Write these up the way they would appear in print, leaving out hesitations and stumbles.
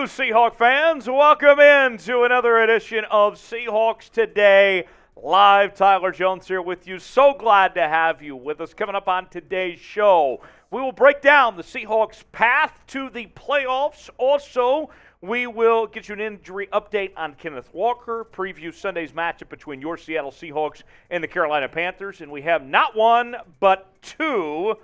Seahawk fans. Welcome in to another edition of Seahawks Today Live. Tyler Jones here with you. So glad to have you with us. Coming up on today's show, we will break down the Seahawks' path to the playoffs. Also, we will get you an injury update on Kenneth Walker, preview Sunday's matchup between your Seattle Seahawks and the Carolina Panthers, and we have not one but two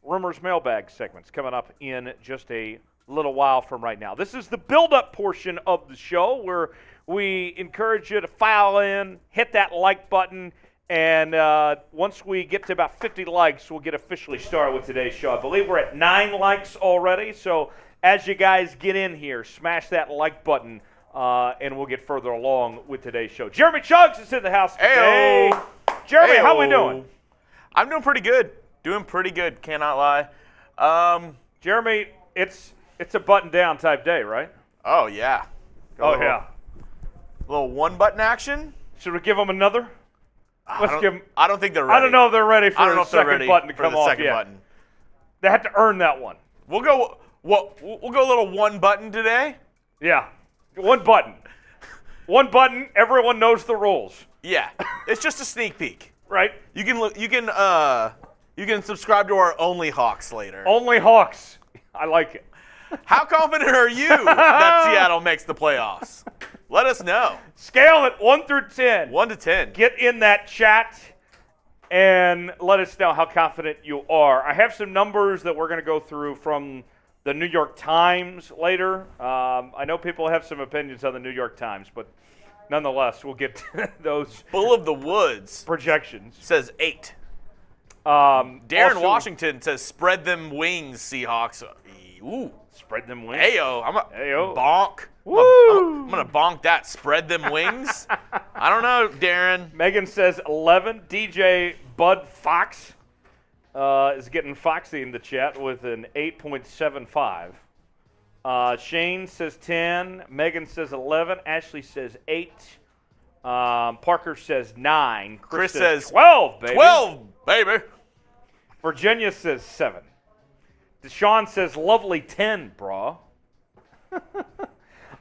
Rumors Mailbag segments coming up in just a little while from right now. This is the build-up portion of the show where we encourage you to file in, hit that like button, and once we get to about 50 likes, we'll get officially started with today's show. I believe we're at 9 likes already, so as you guys get in here, smash that like button, and we'll get further along with today's show. Jeremy Chuggs is in the house today. Ayo. Jeremy, Ayo. how we doing? I'm doing pretty good. Doing pretty good, cannot lie. Jeremy, it's a button-down type day, right? Oh, yeah. Yeah. Little one-button action? Should we give them another? I don't think they're ready. I don't know if they're ready for the second button to come off second yet. button. They have to earn that one. We'll go a little one button today. Yeah. One button. One button, everyone knows the rules. Yeah. It's just a sneak peek. Right? You can subscribe to our Only Hawks later. Only Hawks. I like it. How confident are you that Seattle makes the playoffs? Let us know. Scale it 1 through 10. 1 to 10. Get in that chat and let us know how confident you are. I have some numbers that we're going to go through from the New York Times later. I know people have some opinions on the New York Times, but nonetheless, we'll get to those. Full of the Woods projections. Says 8. Darren Also, Washington says, spread them wings, Seahawks. Ooh. Spread them wings. Ayo. Ayo. Bonk. Woo. I'm going to bonk that. Spread them wings. I don't know, Darren. Megan says 11. DeeJay Bud Fox is getting foxy in the chat with an 8.75. Shane says 10. Megan says 11. Ashley says 8. Parker says 9. Chris says 12, baby. 12, baby. Virginia says 7. Deshaun says lovely 10, brah.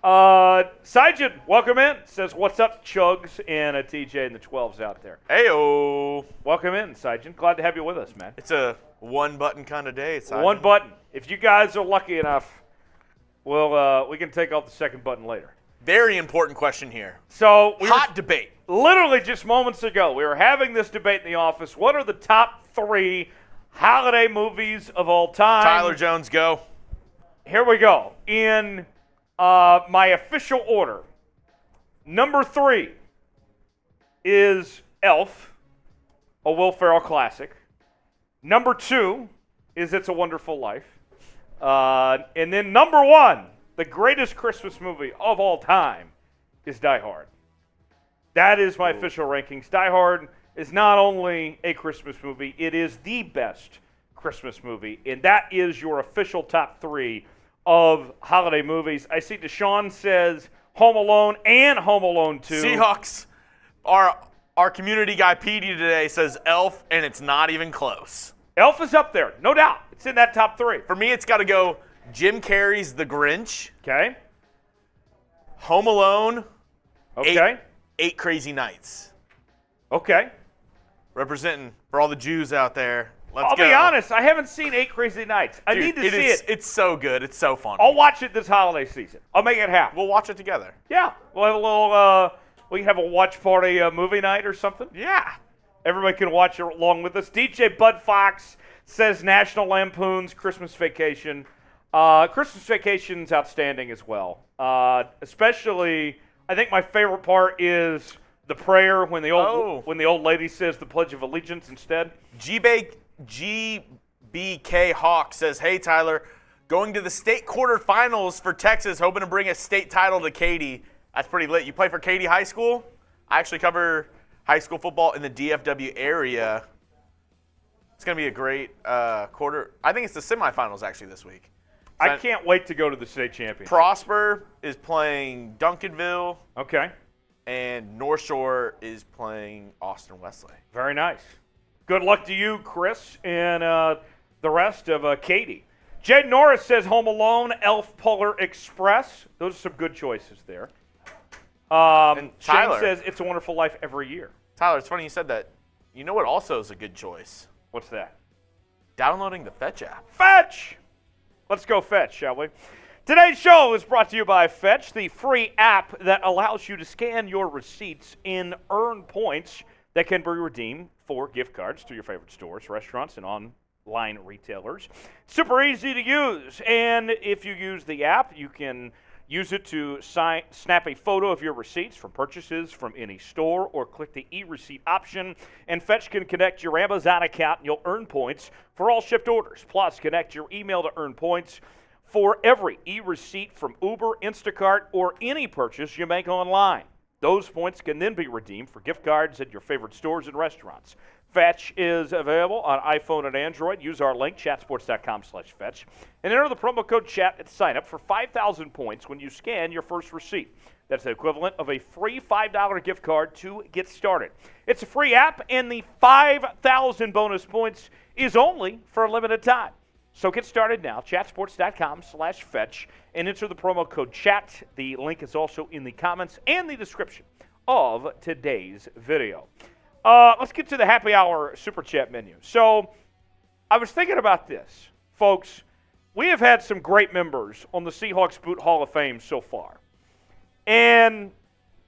Sajid, welcome in. Says, what's up, Chugs, and a TJ and the 12s out there. Ayo. Welcome in, Sajid. Glad to have you with us, man. It's a one-button kind of day. One button. If you guys are lucky enough, we can take off the second button later. Very important question here. So hot debate. Literally just moments ago, we were having this debate in the office. What are the top 3 holiday movies of all time? Tyler Jones, go. Here we go. In my official order, number 3 is Elf, a Will Ferrell classic. Number 2 is It's a Wonderful Life. And then number 1, the greatest Christmas movie of all time, is Die Hard. That is my official rankings. Die Hard is not only a Christmas movie, it is the best Christmas movie. And that is your official top 3 of holiday movies. I see Deshaun says Home Alone and Home Alone 2. Seahawks, our community guy Petey today says Elf, and it's not even close. Elf is up there, no doubt. It's in that top 3. For me, it's got to go Jim Carrey's The Grinch. Okay. Home Alone. Okay. 8 Crazy Nights. Okay. Representing for all the Jews out there. Let's go. I'll be honest, I haven't seen 8 Crazy Nights. I Dude, need to see it. It's so good. It's so fun. I'll watch it this holiday season. I'll make it happen. We'll watch it together. Yeah. We'll have a little, we can have a watch party movie night or something. Yeah. Everybody can watch it along with us. DJ Bud Fox says National Lampoon's Christmas Vacation. Christmas Vacation's outstanding as well. Especially, I think my favorite part is the prayer when the old lady says the Pledge of Allegiance instead. GBK Hawk says, hey, Tyler, going to the state quarterfinals for Texas, hoping to bring a state title to Katy. That's pretty lit. You play for Katy High School? I actually cover high school football in the DFW area. It's going to be a great quarter. I think it's the semifinals actually this week. So I can't wait to go to the state championship. Prosper is playing Duncanville. Okay. And North Shore is playing Austin Wesley. Very nice. Good luck to you, Chris, and the rest of Katy. Jay Norris says Home Alone, Elf Polar Express. Those are some good choices there. And Shane says It's a Wonderful Life every year. Tyler, it's funny you said that. You know what also is a good choice? What's that? Downloading the Fetch app. Fetch! Let's go Fetch, shall we? Today's show is brought to you by Fetch, the free app that allows you to scan your receipts and earn points that can be redeemed for gift cards to your favorite stores, restaurants, and online retailers. Super easy to use, and if you use the app, you can use it to snap a photo of your receipts from purchases from any store, or click the e-receipt option, and Fetch can connect your Amazon account and you'll earn points for all shipped orders. Plus, connect your email to earn points for every e-receipt from Uber, Instacart, or any purchase you make online. Those points can then be redeemed for gift cards at your favorite stores and restaurants. Fetch is available on iPhone and Android. Use our link, chatsports.com/Fetch, and enter the promo code CHAT at sign-up for 5,000 points when you scan your first receipt. That's the equivalent of a free $5 gift card to get started. It's a free app, and the 5,000 bonus points is only for a limited time. So get started now, chatsports.com/Fetch, and enter the promo code CHAT. The link is also in the comments and the description of today's video. Let's get to the happy hour super chat menu. So I was thinking about this, folks. We have had some great members on the Seahawks Boot Hall of Fame so far. And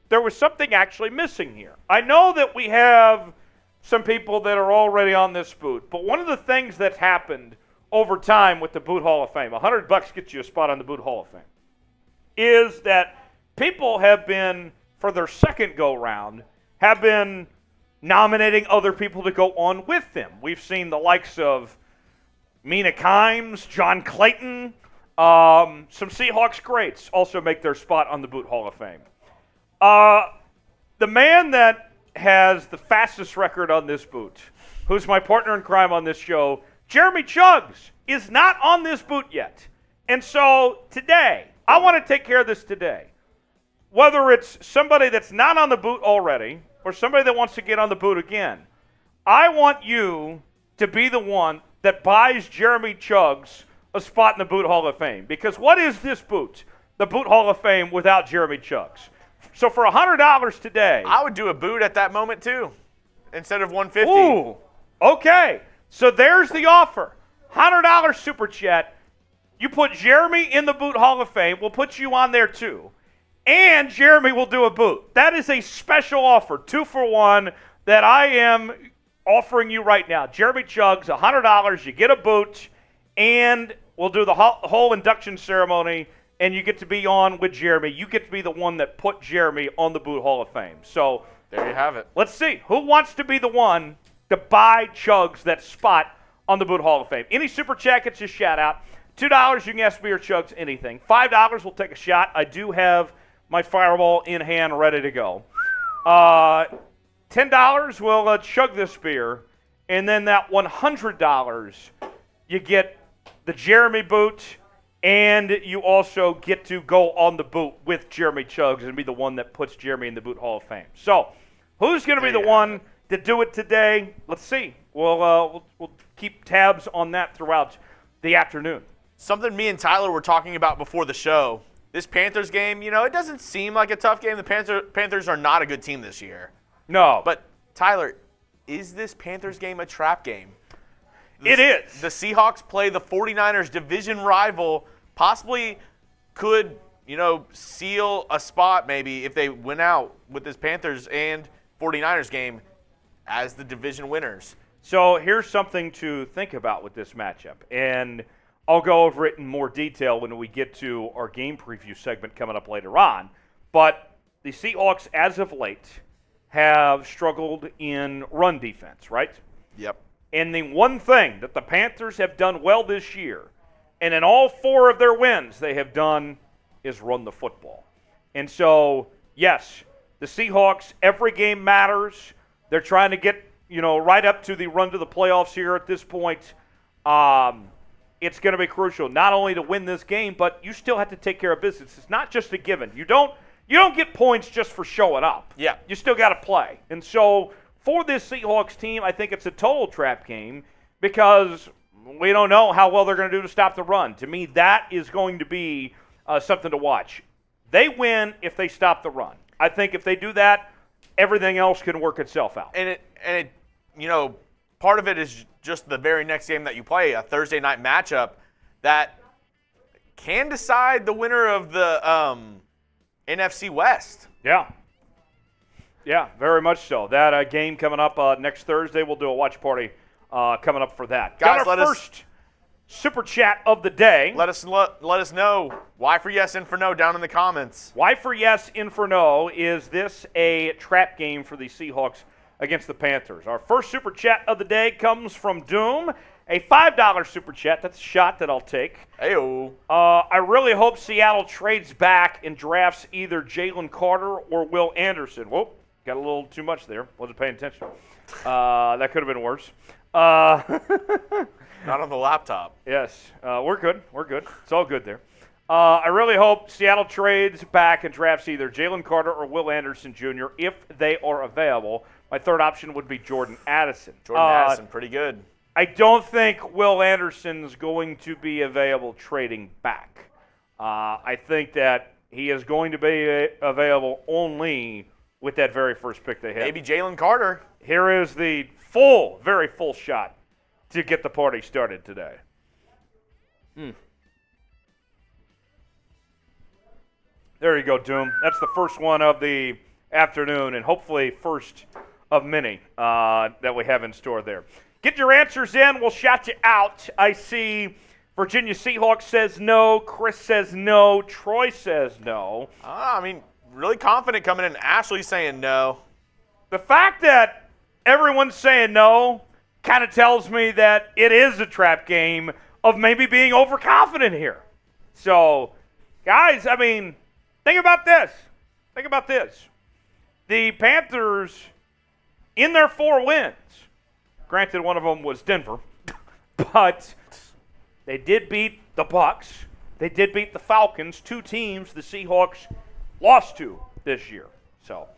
there was something actually missing here. I know that we have some people that are already on this boot, but one of the things that's happened over time with the Boot Hall of Fame, $100 gets you a spot on the Boot Hall of Fame, is that people have been, for their second go-round, have been nominating other people to go on with them. We've seen the likes of Mina Kimes, John Clayton, some Seahawks greats also make their spot on the Boot Hall of Fame. The man that has the fastest record on this boot, who's my partner in crime on this show, Jeremy Chuggs, is not on this boot yet. And so today, I want to take care of this today. Whether it's somebody that's not on the boot already or somebody that wants to get on the boot again, I want you to be the one that buys Jeremy Chuggs a spot in the Boot Hall of Fame. Because what is this boot, the Boot Hall of Fame, without Jeremy Chuggs? So for $100 today, I would do a boot at that moment too, instead of $150. Ooh, okay. So there's the offer. $100 super chat. You put Jeremy in the Boot Hall of Fame. We'll put you on there too. And Jeremy will do a boot. That is a special offer, 2 for 1, that I am offering you right now. Jeremy Chuggs, $100. You get a boot, and we'll do the whole induction ceremony, and you get to be on with Jeremy. You get to be the one that put Jeremy on the Boot Hall of Fame. So there you have it. Let's see. Who wants to be the one to buy Chuggs that spot on the Boot Hall of Fame? Any super chat gets a shout out. $2, you can ask me or Chuggs anything. $5, we'll take a shot. I do have my fireball in hand ready to go. $10, we'll chug this beer. And then that $100, you get the Jeremy boot, and you also get to go on the boot with Jeremy Chuggs and be the one that puts Jeremy in the Boot Hall of Fame. So who's going to be the one to do it today? Let's see. We'll keep tabs on that throughout the afternoon. Something me and Tyler were talking about before the show. This Panthers game, it doesn't seem like a tough game. The Panthers are not a good team this year. No. But, Tyler, is this Panthers game a trap game? It is. The Seahawks play the 49ers division rival, possibly could, seal a spot maybe if they win out with this Panthers and 49ers game as the division winners. So here's something to think about with this matchup, and I'll go over it in more detail when we get to our game preview segment coming up later on. But the Seahawks, as of late, have struggled in run defense, right? Yep. And the one thing that the Panthers have done well this year, and in all 4 of their wins they have done, is run the football. And so, yes, the Seahawks, every game matters. They're trying to get, right up to the run to the playoffs here at this point. It's going to be crucial not only to win this game, but you still have to take care of business. It's not just a given. You don't get points just for showing up. Yeah. You still got to play. And so for this Seahawks team, I think it's a total trap game because We don't know how well they're going to do to stop the run. To me, that is going to be something to watch. They win if they stop the run. I think if they do that, everything else can work itself out. And it, part of it is just the very next game that you play, a Thursday night matchup that can decide the winner of the NFC West. Yeah. Yeah, very much so. That game coming up next Thursday, we'll do a watch party coming up for that. Guys, got our first super chat of the day. Let us know why for yes and for no down in the comments. Why for yes and for no, is this a trap game for the Seahawks against the Panthers? Our first super chat of the day comes from Doom. A $5 super chat. That's a shot that I'll take. Ayo. I really hope Seattle trades back and drafts either Jalen Carter or Will Anderson. Whoop, got a little too much there. Wasn't paying attention. That could have been worse. Not on the laptop. Yes, we're good. We're good. It's all good there. I really hope Seattle trades back and drafts either Jalen Carter or Will Anderson Jr. if they are available. My third option would be Jordan Addison. Jordan Addison, pretty good. I don't think Will Anderson's going to be available trading back. I think that he is going to be available only with that very first pick they have. Maybe Jalen Carter. Here is the very full shot to get the party started today. There you go, Doom. That's the first one of the afternoon, and hopefully first of many that we have in store there. Get your answers in. We'll shout you out. I see Virginia Seahawks says no. Chris says no. Troy says no. Really confident coming in. Ashley saying no. The fact that everyone's saying no kind of tells me that it is a trap game of maybe being overconfident here. So, guys, think about this. Think about this. The Panthers, in their 4 wins, granted, one of them was Denver, but they did beat the Bucs. They did beat the Falcons, 2 teams the Seahawks lost to this year. So,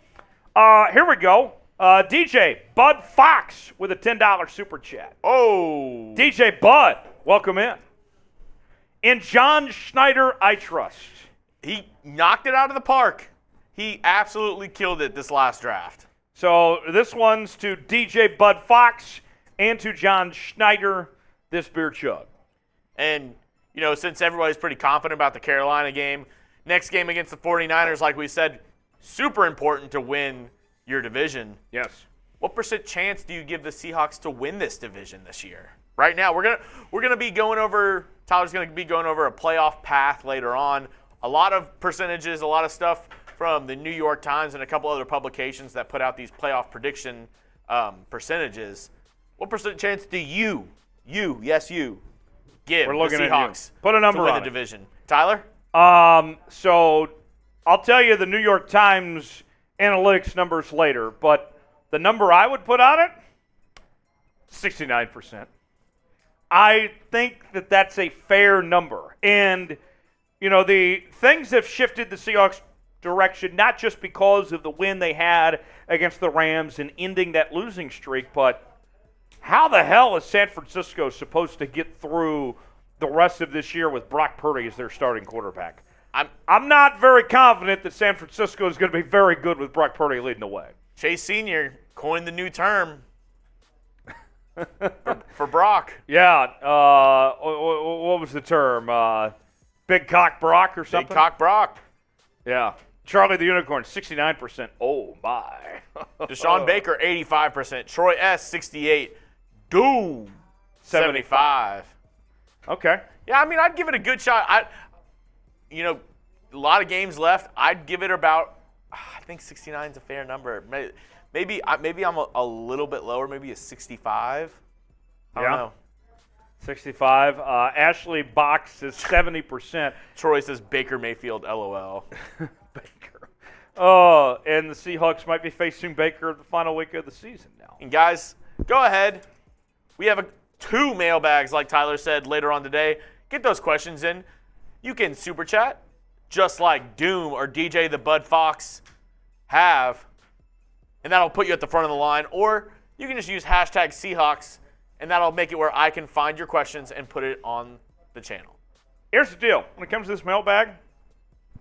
here we go. DeeJay Bud Fox with a $10 super chat. Oh. DeeJay Bud, welcome in. In John Schneider, I trust. He knocked it out of the park. He absolutely killed it this last draft. So this one's to DeeJay Bud Fox and to John Schneider, this beer chug. And, since everybody's pretty confident about the Carolina game, next game against the 49ers, like we said, super important to win your division. Yes. What % chance do you give the Seahawks to win this division this year? Right now, we're gonna be going over. Tyler's gonna be going over a playoff path later on. A lot of percentages, a lot of stuff from the New York Times and a couple other publications that put out these playoff prediction percentages. What % chance do you give the Seahawks Put a number to win on the it. division? Tyler? So I'll tell you the New York Times analytics numbers later, but the number I would put on it, 69%. I think that that's a fair number. And, the things have shifted the Seahawks' direction, not just because of the win they had against the Rams and ending that losing streak, but how the hell is San Francisco supposed to get through the rest of this year with Brock Purdy as their starting quarterback? I'm not very confident that San Francisco is going to be very good with Brock Purdy leading the way. Chase Sr. coined the new term for Brock. Yeah. What was the term? Big Cock Brock or something? Big Cock Brock. Yeah. Charlie the Unicorn, 69%. Oh, my. Deshaun Baker, 85%. Troy S., 68. Doom, 75. Okay. Yeah, I'd give it a good shot. A lot of games left. I'd give it about, I think 69 is a fair number. Maybe I'm a little bit lower, maybe a 65. I don't know. 65. Ashley Box is 70%. Troy says Baker Mayfield, LOL. Baker. Oh, and the Seahawks might be facing Baker the final week of the season now. And guys, go ahead. We have 2 mailbags, like Tyler said, later on today. Get those questions in. You can super chat, just like Doom or DeeJay the Bud Fox have, and that'll put you at the front of the line. Or you can just use hashtag Seahawks and that'll make it where I can find your questions and put it on the channel. Here's the deal. When it comes to this mailbag,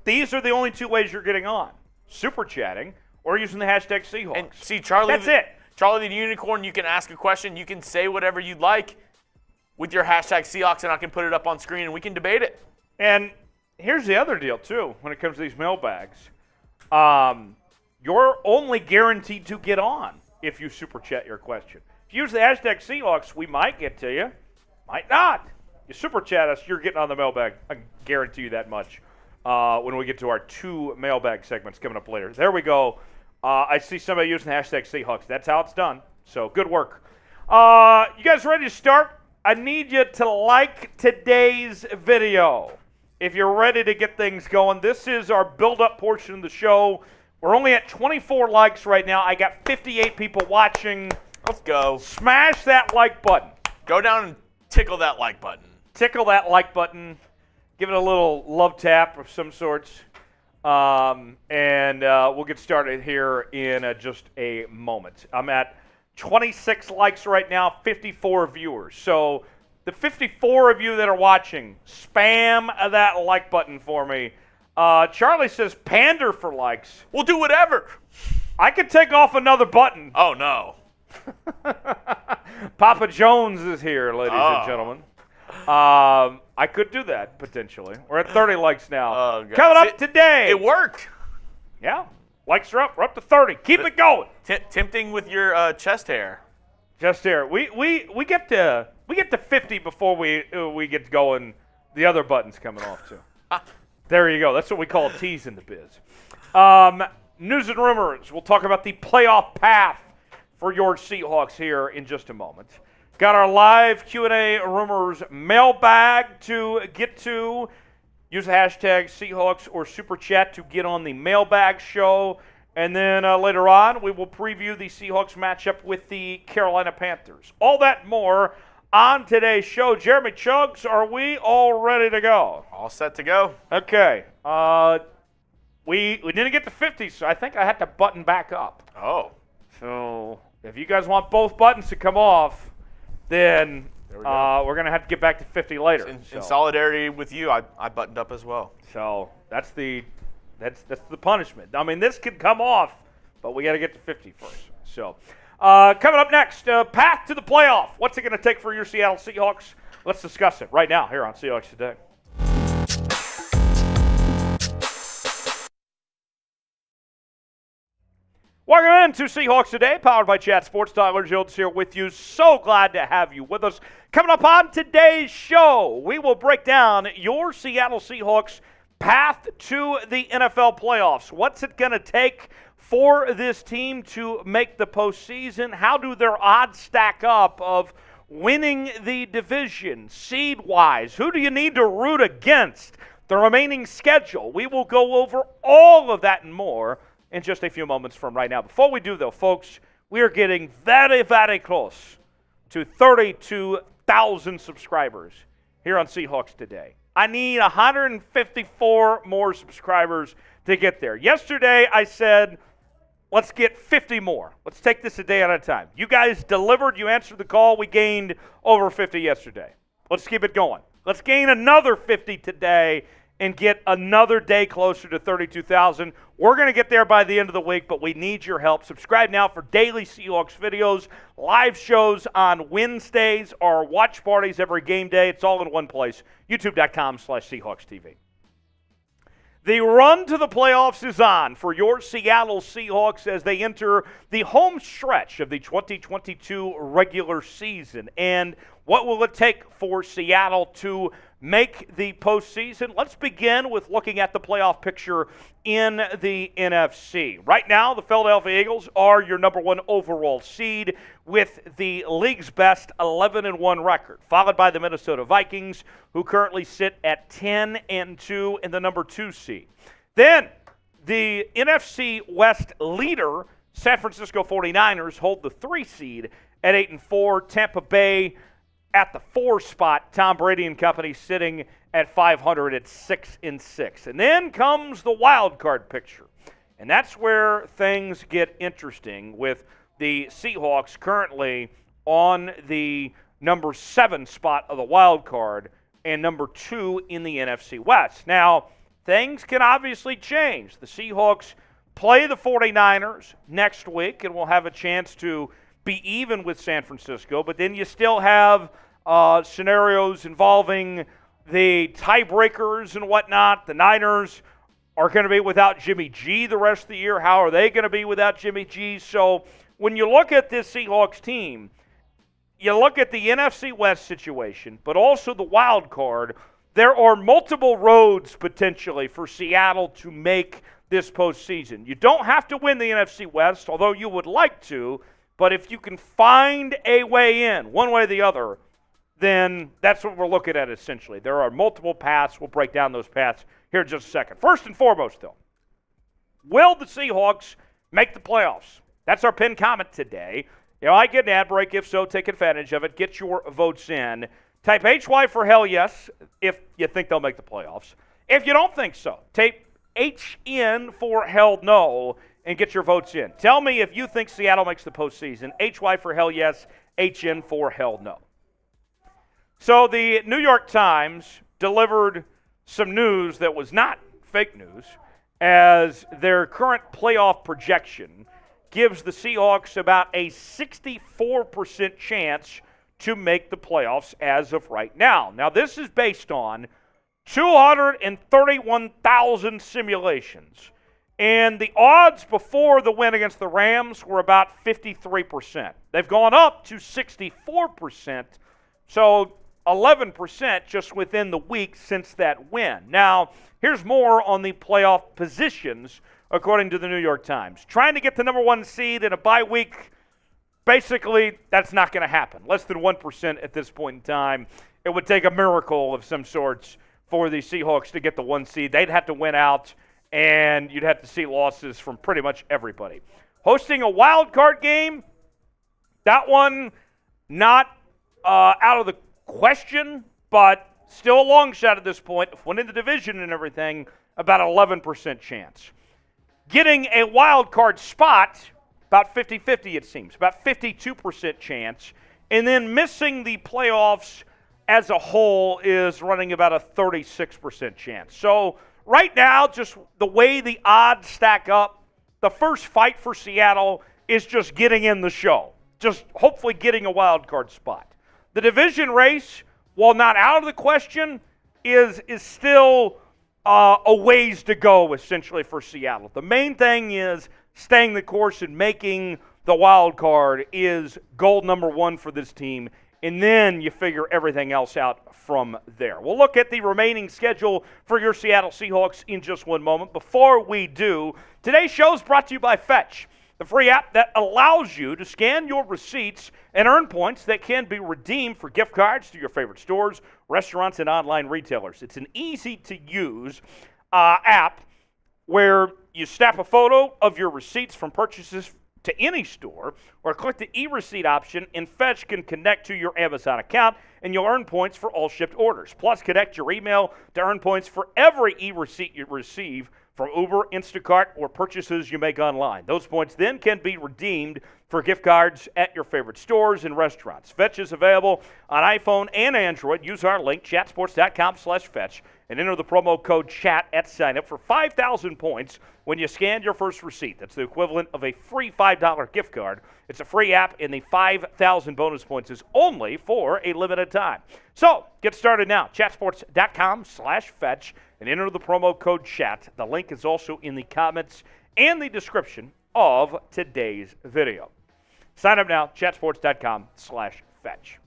these are the only two ways you're getting on. Super chatting or using the hashtag Seahawks. And see, Charlie, that's it. Charlie the Unicorn, you can ask a question. You can say whatever you'd like with your hashtag Seahawks, and I can put it up on screen, and we can debate it. And here's the other deal, too, when it comes to these mailbags. You're only guaranteed to get on if you super chat your question. If you use the hashtag Seahawks, we might get to you, might not. You super chat us, you're getting on the mailbag. I guarantee you that much when we get to our 2 mailbag segments coming up later. There we go. I see somebody using the hashtag Seahawks. That's how it's done. So good work. You guys ready to start? I need you to like today's video if you're ready to get things going. This is our build-up portion of the show. We're only at 24 likes right now. I got 58 people watching. Let's go. Smash that like button. Go down and tickle that like button. Tickle that like button. Give it a little love tap of some sorts. And we'll get started here in just a moment. I'm at 26 likes right now, 54 viewers. So the 54 of you that are watching, spam that like button for me. Charlie says pander for likes. We'll do whatever. I could take off another button. Oh, no. Papa Jones is here, ladies and gentlemen. I could do that, potentially. We're at 30 likes now. Coming up today. It worked. Yeah. Likes are up. We're up to 30. Keep it going. Tempting with your chest hair. Chest hair. We get to 50 before we get going. The other button's coming off, too. There you go. That's what we call a tease in the biz. News and rumors. We'll talk about the playoff path for your Seahawks here in just a moment. Got our live Q&A rumors mailbag to get to. Use the hashtag Seahawks or Super Chat to get on the mailbag show. And then later on, we will preview the Seahawks matchup with the Carolina Panthers. All that and more on today's show. Jeremy Chuggs, are we all ready to go? All set to go. Okay. We didn't get to 50, so I think I had to button back up. Oh. So if you guys want both buttons to come off, then we're going to have to get back to 50 later. In solidarity with you, I buttoned up as well. So that's the punishment. I mean, this could come off, but we got to get to 50 first. So coming up next, path to the playoff. What's it going to take for your Seattle Seahawks? Let's discuss it right now here on Seahawks Today. Welcome into Seahawks Today, powered by Chat Sports. Tyler Jones here with you. So glad to have you with us. Coming up on today's show, we will break down your Seattle Seahawks path to the NFL playoffs. What's it going to take for this team to make the postseason? How do their odds stack up of winning the division seed-wise? Who do you need to root against? The remaining schedule. We will go over all of that and more in just a few moments from right now. Before we do, though, folks, we are getting very, very close to 32,000 subscribers here on Seahawks Today. I need 154 more subscribers to get there. Yesterday, I said, let's get 50 more. Let's take this a day at a time. You guys delivered. You answered the call. We gained over 50 yesterday. Let's keep it going. Let's gain another 50 today and get another day closer to 32,000. We're going to get there by the end of the week, but we need your help. Subscribe now for daily Seahawks videos, live shows on Wednesdays, our watch parties every game day. It's all in one place, youtube.com/SeahawksTV. The run to the playoffs is on for your Seattle Seahawks as they enter the home stretch of the 2022 regular season. And what will it take for Seattle to make the postseason? Let's begin with looking at the playoff picture in the NFC. Right now, the Philadelphia Eagles are your number one overall seed with the league's best 11-1 record, followed by the Minnesota Vikings, who currently sit at 10-2 in the number 2 seed. Then the NFC West leader, San Francisco 49ers, hold the 3 seed at 8-4. Tampa Bay at the 4 spot, Tom Brady and company sitting at 500 at 6-6. And then comes the wild card picture. And that's where things get interesting with the Seahawks currently on the number 7 spot of the wild card and number 2 in the NFC West. Now, things can obviously change. The Seahawks play the 49ers next week, and we'll have a chance to be even with San Francisco, but then you still have scenarios involving the tiebreakers and whatnot. The Niners are going to be without Jimmy G the rest of the year. How are they going to be without Jimmy G? So when you look at this Seahawks team, you look at the NFC West situation, but also the wild card, there are multiple roads potentially for Seattle to make this postseason. You don't have to win the NFC West, although you would like to, but if you can find a way in, one way or the other, then that's what we're looking at essentially. There are multiple paths. We'll break down those paths here in just a second. First and foremost, though, will the Seahawks make the playoffs? That's our pinned comment today. You know, I get an ad break. If so, take advantage of it. Get your votes in. Type HY for hell yes if you think they'll make the playoffs. If you don't think so, type HN for hell no and get your votes in. Tell me if you think Seattle makes the postseason. HY for hell yes, HN for hell no. So the New York Times delivered some news that was not fake news, as their current playoff projection gives the Seahawks about a 64% chance to make the playoffs as of right now. Now, this is based on 231,000 simulations. And the odds before the win against the Rams were about 53%. They've gone up to 64%, so 11% just within the week since that win. Now, here's more on the playoff positions, according to the New York Times. Trying to get the number 1 seed in a bye week, basically, that's not going to happen. Less than 1% at this point in time. It would take a miracle of some sorts for the Seahawks to get the 1 seed. They'd have to win out, and you'd have to see losses from pretty much everybody. Hosting a wild card game, that one not out of the question, but still a long shot at this point. If winning the division and everything, about 11% chance. Getting a wild card spot, about 50-50 it seems, about 52% chance. And then missing the playoffs as a whole is running about a 36% chance. So right now, just the way the odds stack up, the first fight for Seattle is just getting in the show, just hopefully getting a wild card spot. The division race, while not out of the question, is still a ways to go, essentially, for Seattle. The main thing is staying the course and making the wild card is goal number 1 for this team, and then you figure everything else out from there. We'll look at the remaining schedule for your Seattle Seahawks in just one moment. Before we do, today's show is brought to you by Fetch, the free app that allows you to scan your receipts and earn points that can be redeemed for gift cards to your favorite stores, restaurants, and online retailers. It's an easy-to-use app where you snap a photo of your receipts from purchases to any store, or click the e-receipt option, and Fetch can connect to your Amazon account, and you'll earn points for all shipped orders. Plus, connect your email to earn points for every e-receipt you receive from Uber, Instacart, or purchases you make online. Those points then can be redeemed for gift cards at your favorite stores and restaurants. Fetch is available on iPhone and Android. Use our link, chatsports.com/Fetch, and enter the promo code CHAT at sign-up for 5,000 points when you scan your first receipt. That's the equivalent of a free $5 gift card. It's a free app, and the 5,000 bonus points is only for a limited time. So, get started now. Chatsports.com/Fetch, and enter the promo code CHAT. The link is also in the comments and the description of today's video. Sign up now, chatsports.com/Fetch.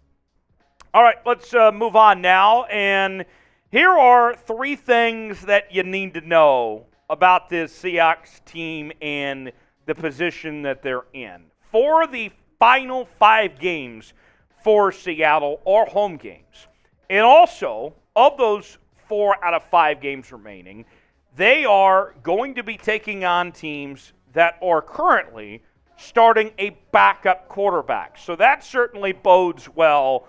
All right, let's move on now, and here are 3 things that you need to know about this Seahawks team and the position that they're in. For the final 5 games for Seattle are home games. And also, of those 4 out of 5 games remaining, they are going to be taking on teams that are currently starting a backup quarterback. So that certainly bodes well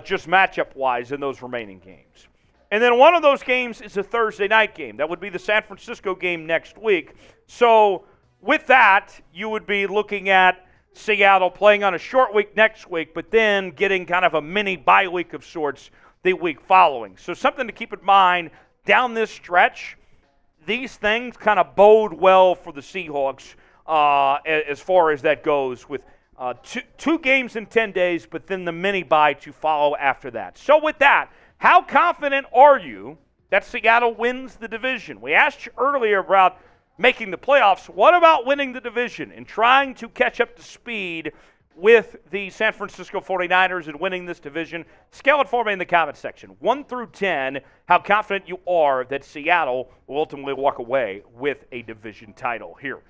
just matchup-wise in those remaining games. And then one of those games is a Thursday night game. That would be the San Francisco game next week. So with that, you would be looking at Seattle playing on a short week next week, but then getting kind of a mini bye week of sorts the week following. So something to keep in mind down this stretch. These things kind of bode well for the Seahawks as far as that goes, with two games in 10 days, but then the mini bye to follow after that. So with that, how confident are you that Seattle wins the division? We asked you earlier about making the playoffs. What about winning the division and trying to catch up to speed with the San Francisco 49ers and winning this division? Scale it for me in the comment section. 1 through 10, how confident you are that Seattle will ultimately walk away with a division title here.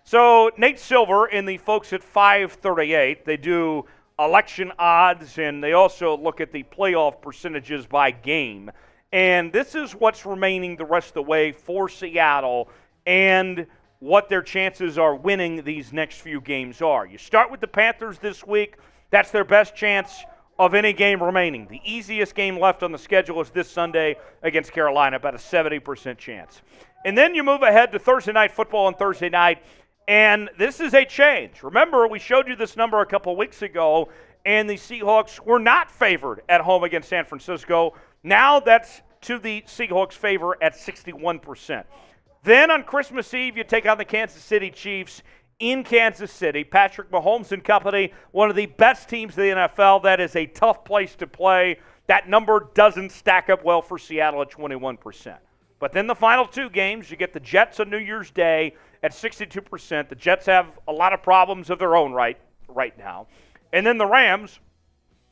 So Nate Silver and the folks at 538, they do election odds, and they also look at the playoff percentages by game. And this is what's remaining the rest of the way for Seattle and what their chances are winning these next few games are. You start with the Panthers this week. That's their best chance of any game remaining. The easiest game left on the schedule is this Sunday against Carolina, about a 70% chance. And then you move ahead to Thursday Night Football on Thursday night, and this is a change. Remember, we showed you this number a couple weeks ago, and the Seahawks were not favored at home against San Francisco. Now that's to the Seahawks' favor at 61%. Then on Christmas Eve, you take on the Kansas City Chiefs in Kansas City. Patrick Mahomes and company, one of the best teams in the NFL. That is a tough place to play. That number doesn't stack up well for Seattle at 21%. But then the final two games, you get the Jets on New Year's Day at 62%. The Jets have a lot of problems of their own right now. And then the Rams,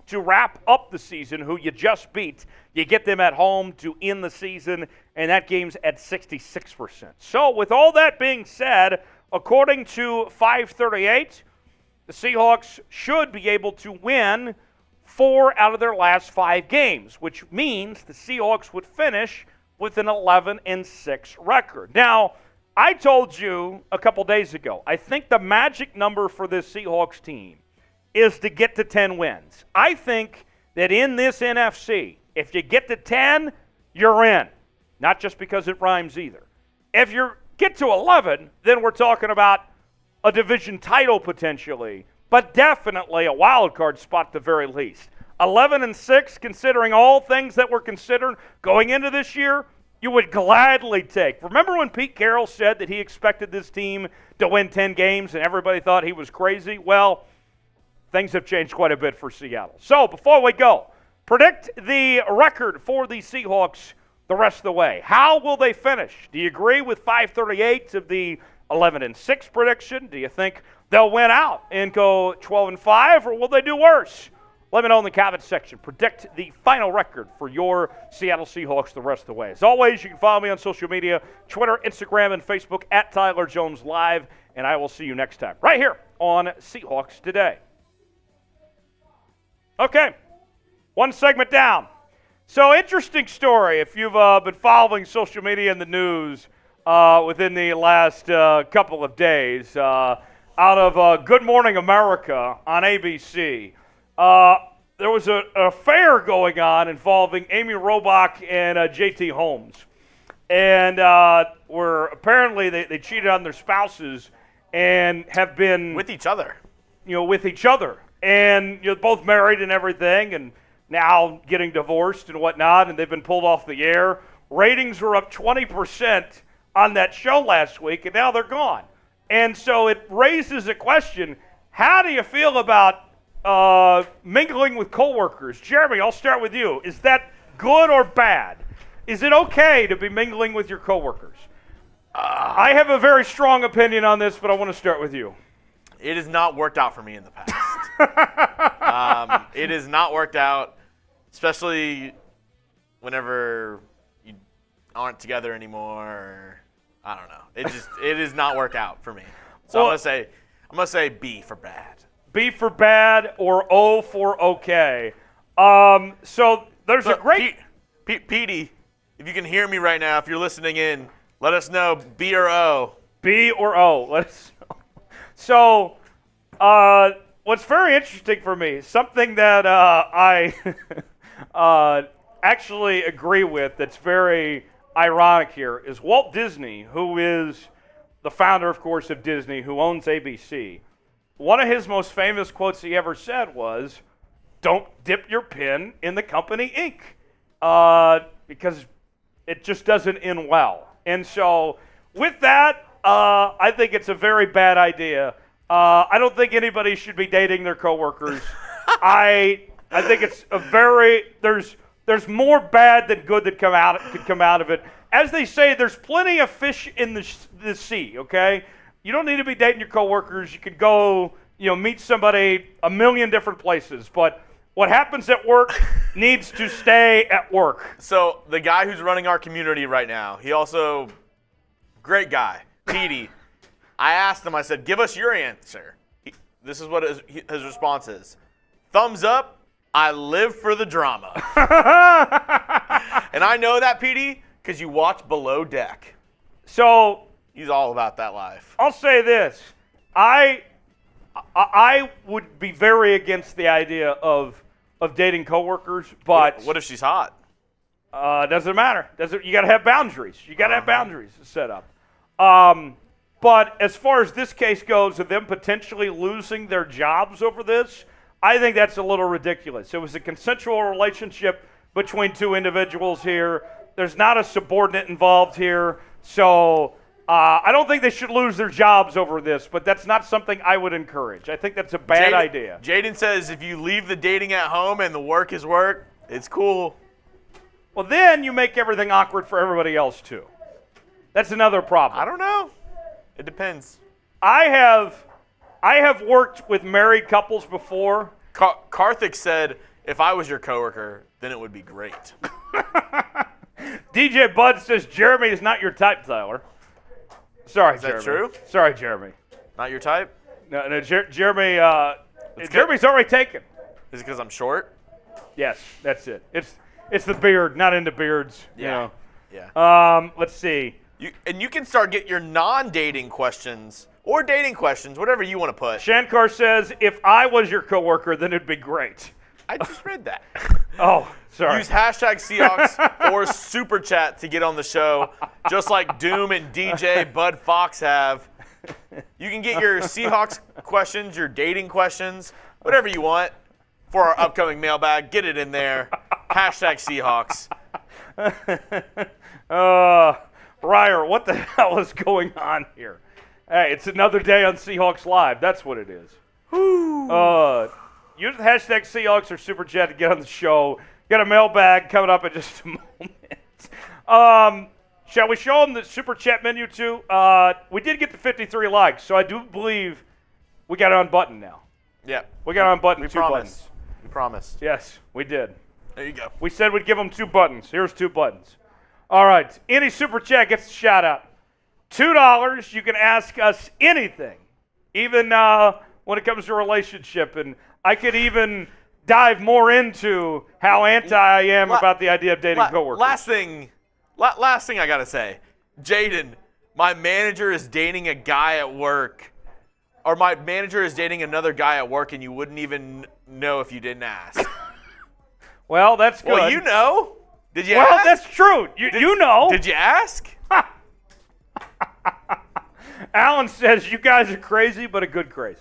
to wrap up the season, who you just beat. You get them at home to end the season, and that game's at 66%. So with all that being said, according to 538, the Seahawks should be able to win 4 out of their last 5 games, which means the Seahawks would finish with an 11-6 record. Now, I told you a couple days ago, I think the magic number for this Seahawks team is to get to 10 wins. I think that in this NFC, if you get to 10, you're in. Not just because it rhymes either. If you get to 11, then we're talking about a division title potentially, but definitely a wild card spot at the very least. 11-6, considering all things that were considered going into this year, you would gladly take. Remember when Pete Carroll said that he expected this team to win 10 games and everybody thought he was crazy? Well, things have changed quite a bit for Seattle. So before we go, predict the record for the Seahawks the rest of the way. How will they finish? Do you agree with 538 of the 11-6 prediction? Do you think they'll win out and go 12-5, or will they do worse? Let me know in the comment section. Predict the final record for your Seattle Seahawks the rest of the way. As always, you can follow me on social media, Twitter, Instagram, and Facebook at Tyler Jones Live, and I will see you next time right here on Seahawks Today. Okay, one segment down. So interesting story if you've been following social media and the news within the last couple of days. Out of Good Morning America on ABC, there was an affair going on involving Amy Robach and J.T. Holmes. And where apparently they cheated on their spouses and have been with each other. With each other. And you're both married and everything, and now getting divorced and whatnot, and they've been pulled off the air. Ratings were up 20% on that show last week, and now they're gone. And so it raises a question, how do you feel about mingling with coworkers? Jeremy, I'll start with you. Is that good or bad? Is it okay to be mingling with your coworkers? I have a very strong opinion on this, but I want to start with you. It has not worked out for me in the past. It has not worked out, especially whenever you aren't together anymore. Or, I don't know. It has not worked out for me. So well, I'm gonna say B for bad. B for bad or O for okay. So there's a great Petey, if you can hear me right now, if you're listening in, let us know B or O. B or O. Let us know. So, what's very interesting for me, something that I actually agree with that's very ironic here, is Walt Disney, who is the founder, of course, of Disney, who owns ABC. one of his most famous quotes he ever said was, "Don't dip your pen in the company ink," because it just doesn't end well. And so with that, I think it's a very bad idea. I don't think anybody should be dating their coworkers. I think it's a there's more bad than good that could come out of it. As they say, there's plenty of fish in the sea, okay? You don't need to be dating your coworkers. You could go, meet somebody a million different places, but what happens at work needs to stay at work. So the guy who's running our community right now, he also, great guy, Petey. I asked him, I said, give us your answer. This is what his response is. Thumbs up, I live for the drama. And I know that, Petey, because you watch Below Deck. So he's all about that life. I'll say this. I would be very against the idea of dating coworkers, but what if she's hot? Doesn't matter. You got to have boundaries. You got to have boundaries set up. But as far as this case goes, of them potentially losing their jobs over this, I think that's a little ridiculous. It was a consensual relationship between two individuals here. There's not a subordinate involved here. So I don't think they should lose their jobs over this, but that's not something I would encourage. I think that's a bad idea. Jaden says if you leave the dating at home and the work is work, it's cool. Well, then you make everything awkward for everybody else, too. That's another problem. I don't know. It depends. I have worked with married couples before. Karthik said, if I was your coworker, then it would be great. DJ Bud says Jeremy is not your type, Tyler. Sorry, Jeremy. Is that true? Sorry, Jeremy. Not your type? No, Jeremy. Jeremy's already taken. Is it because I'm short? Yes, that's it. It's the beard. Not into beards. Yeah. Yeah. Let's see. You can start getting your non-dating questions or dating questions, whatever you want to put. Shankar says, if I was your coworker, then it'd be great. I just read that. Oh, sorry. Use hashtag Seahawks or Super Chat to get on the show, just like Doom and DJ Bud Fox have. You can get your Seahawks questions, your dating questions, whatever you want for our upcoming mailbag. Get it in there. Hashtag Seahawks. Ryer, what the hell is going on here? Hey, it's another day on Seahawks Live. That's what it is. Use the hashtag Seahawks or Super Chat to get on the show. Got a mailbag coming up in just a moment. Shall we show them the Super Chat menu too? We did get the 53 likes, so I do believe we got it unbuttoned now. Yeah. We got it unbuttoned. We two promised. buttons. We promised. Yes, we did. There you go. We said we'd give them 2 buttons. Here's 2 buttons. All right. Any Super Chat gets a shout out. $2, you can ask us anything, even when it comes to a relationship. And I could even dive more into how anti I am about the idea of dating coworkers. Last thing I got to say. Jaden, my manager is dating a guy at work. Or my manager is dating another guy at work, and you wouldn't even know if you didn't ask. Well, that's good. Well, you know. Did you ask? Well, that's true. You know. Did you ask? Alan says, you guys are crazy, but a good crazy.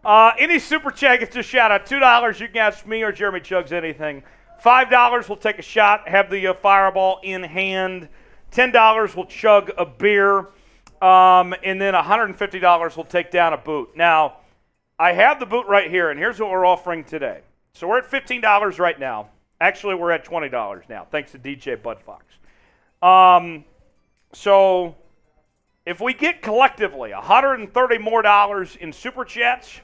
Any Super Chat gets a shout out. $2, you can ask me or Jeremy Chugs anything. $5, we'll take a shot, have the fireball in hand. $10, we'll chug a beer. And then $150, we'll take down a boot. Now, I have the boot right here, and here's what we're offering today. So we're at $15 right now. Actually, we're at $20 now, thanks to DJ Bud Fox. So if we get collectively $130 more in Super Chats,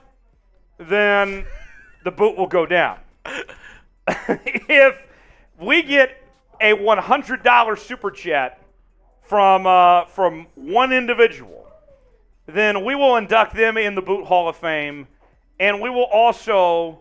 then the boot will go down. If we get a $100 Super Chat from one individual, then we will induct them in the Boot Hall of Fame, and we will also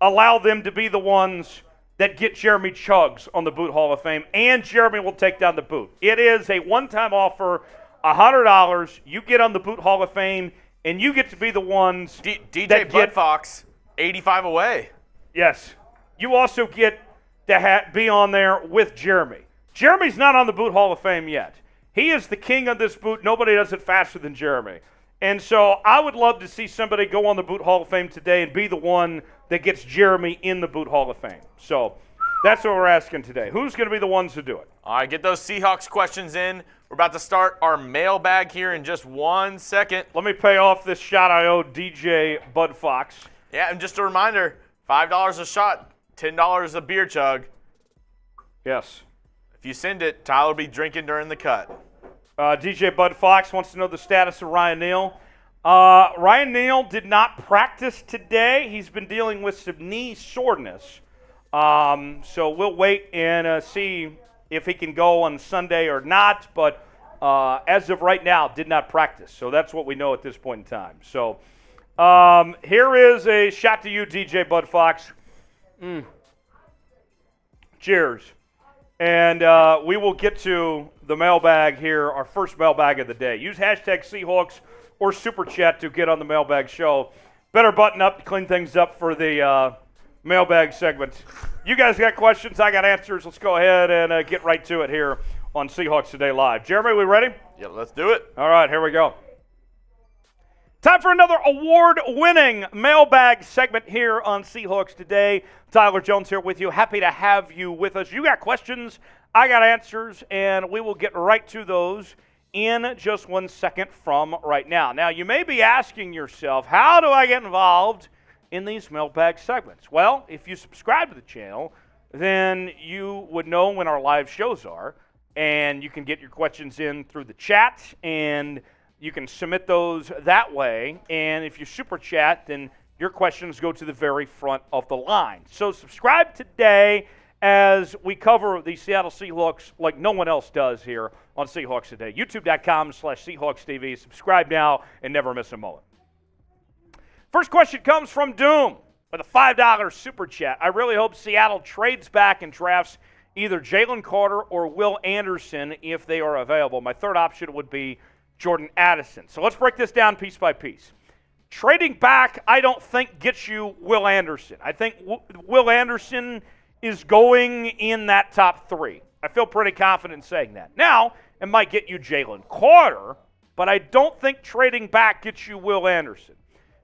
allow them to be the ones that get Jeremy Chugs on the Boot Hall of Fame, and Jeremy will take down the boot. It is a one-time offer, $100. You get on the Boot Hall of Fame, and you get to be the ones DJ Bud Fox, 85 away. Yes. You also get to be on there with Jeremy. Jeremy's not on the Boot Hall of Fame yet. He is the king of this boot. Nobody does it faster than Jeremy. And so I would love to see somebody go on the Boot Hall of Fame today and be the one that gets Jeremy in the Boot Hall of Fame. So that's what we're asking today. Who's going to be the ones to do it? All right, get those Seahawks questions in. We're about to start our mailbag here in just 1 second. Let me pay off this shot I owe DJ Bud Fox. Yeah, and just a reminder, $5 a shot, $10 a beer chug. Yes. If you send it, Tyler will be drinking during the cut. DJ Bud Fox wants to know the status of Ryan Neal. Ryan Neal did not practice today. He's been dealing with some knee soreness. So we'll wait and see if he can go on Sunday or not. But as of right now, did not practice. So that's what we know at this point in time. So here is a shot to you, DJ Bud Fox. Cheers. And we will get to the mailbag here, our first mailbag of the day. Use hashtag Seahawks or Super Chat to get on the mailbag show. Better button up to clean things up for the mailbag segment. You guys got questions, I got answers. Let's go ahead and get right to it here on Seahawks Today Live. Jeremy, we ready? Yeah, let's do it. All right, here we go. Time for another award-winning mailbag segment here on Seahawks Today. Tyler Jones here with you. Happy to have you with us. You got questions, I got answers, and we will get right to those in just 1 second from right now. Now, you may be asking yourself, how do I get involved in these mailbag segments? Well, if you subscribe to the channel, then you would know when our live shows are, and you can get your questions in through the chat, and you can submit those that way. And if you super chat, then your questions go to the very front of the line. So subscribe today as we cover the Seattle Seahawks like no one else does here on Seahawks Today. YouTube.com/SeahawksTV. Subscribe now and never miss a moment. First question comes from Doom with a $5 super chat. I really hope Seattle trades back and drafts either Jalen Carter or Will Anderson if they are available. My third option would be Jordan Addison. So let's break this down piece by piece. Trading back, I don't think gets you Will Anderson. I think Will Anderson is going in that top three. I feel pretty confident in saying that. Now, it might get you Jalen Carter, but I don't think trading back gets you Will Anderson.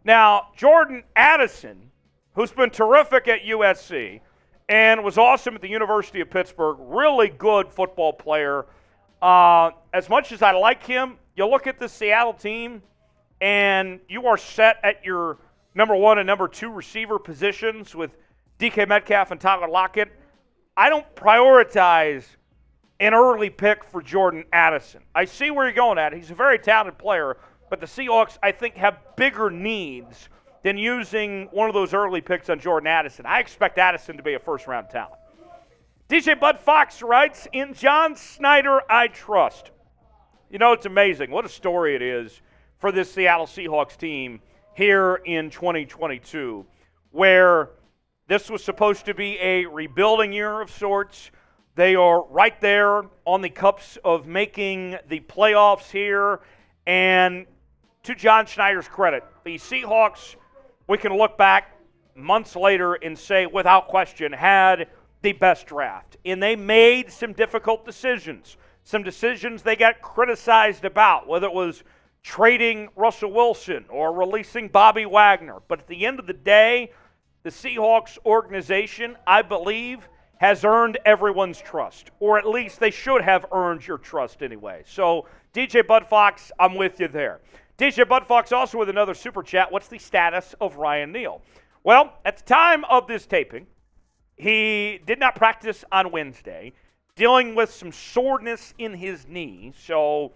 Now, Jordan Addison, who's been terrific at USC and was awesome at the University of Pittsburgh, really good football player. As much as I like him, you look at the Seattle team, and you are set at your number one and number two receiver positions with DK Metcalf and Tyler Lockett. I don't prioritize an early pick for Jordan Addison. I see where you're going at. He's a very talented player, but the Seahawks, I think, have bigger needs than using one of those early picks on Jordan Addison. I expect Addison to be a first-round talent. DJ Bud Fox writes, in John Snyder, I trust. You know, it's amazing what a story it is for this Seattle Seahawks team here in 2022, where this was supposed to be a rebuilding year of sorts. They are right there on the cusp of making the playoffs here. And to John Schneider's credit, the Seahawks, we can look back months later and say, without question, had the best draft. And they made some difficult decisions. Some decisions they got criticized about, whether it was trading Russell Wilson or releasing Bobby Wagner. But at the end of the day, the Seahawks organization, I believe, has earned everyone's trust. Or at least they should have earned your trust anyway. So, DJ Bud Fox, I'm with you there. DJ Bud Fox also with another super chat. What's the status of Ryan Neal? Well, at the time of this taping, he did not practice on Wednesday, dealing with some soreness in his knee. So,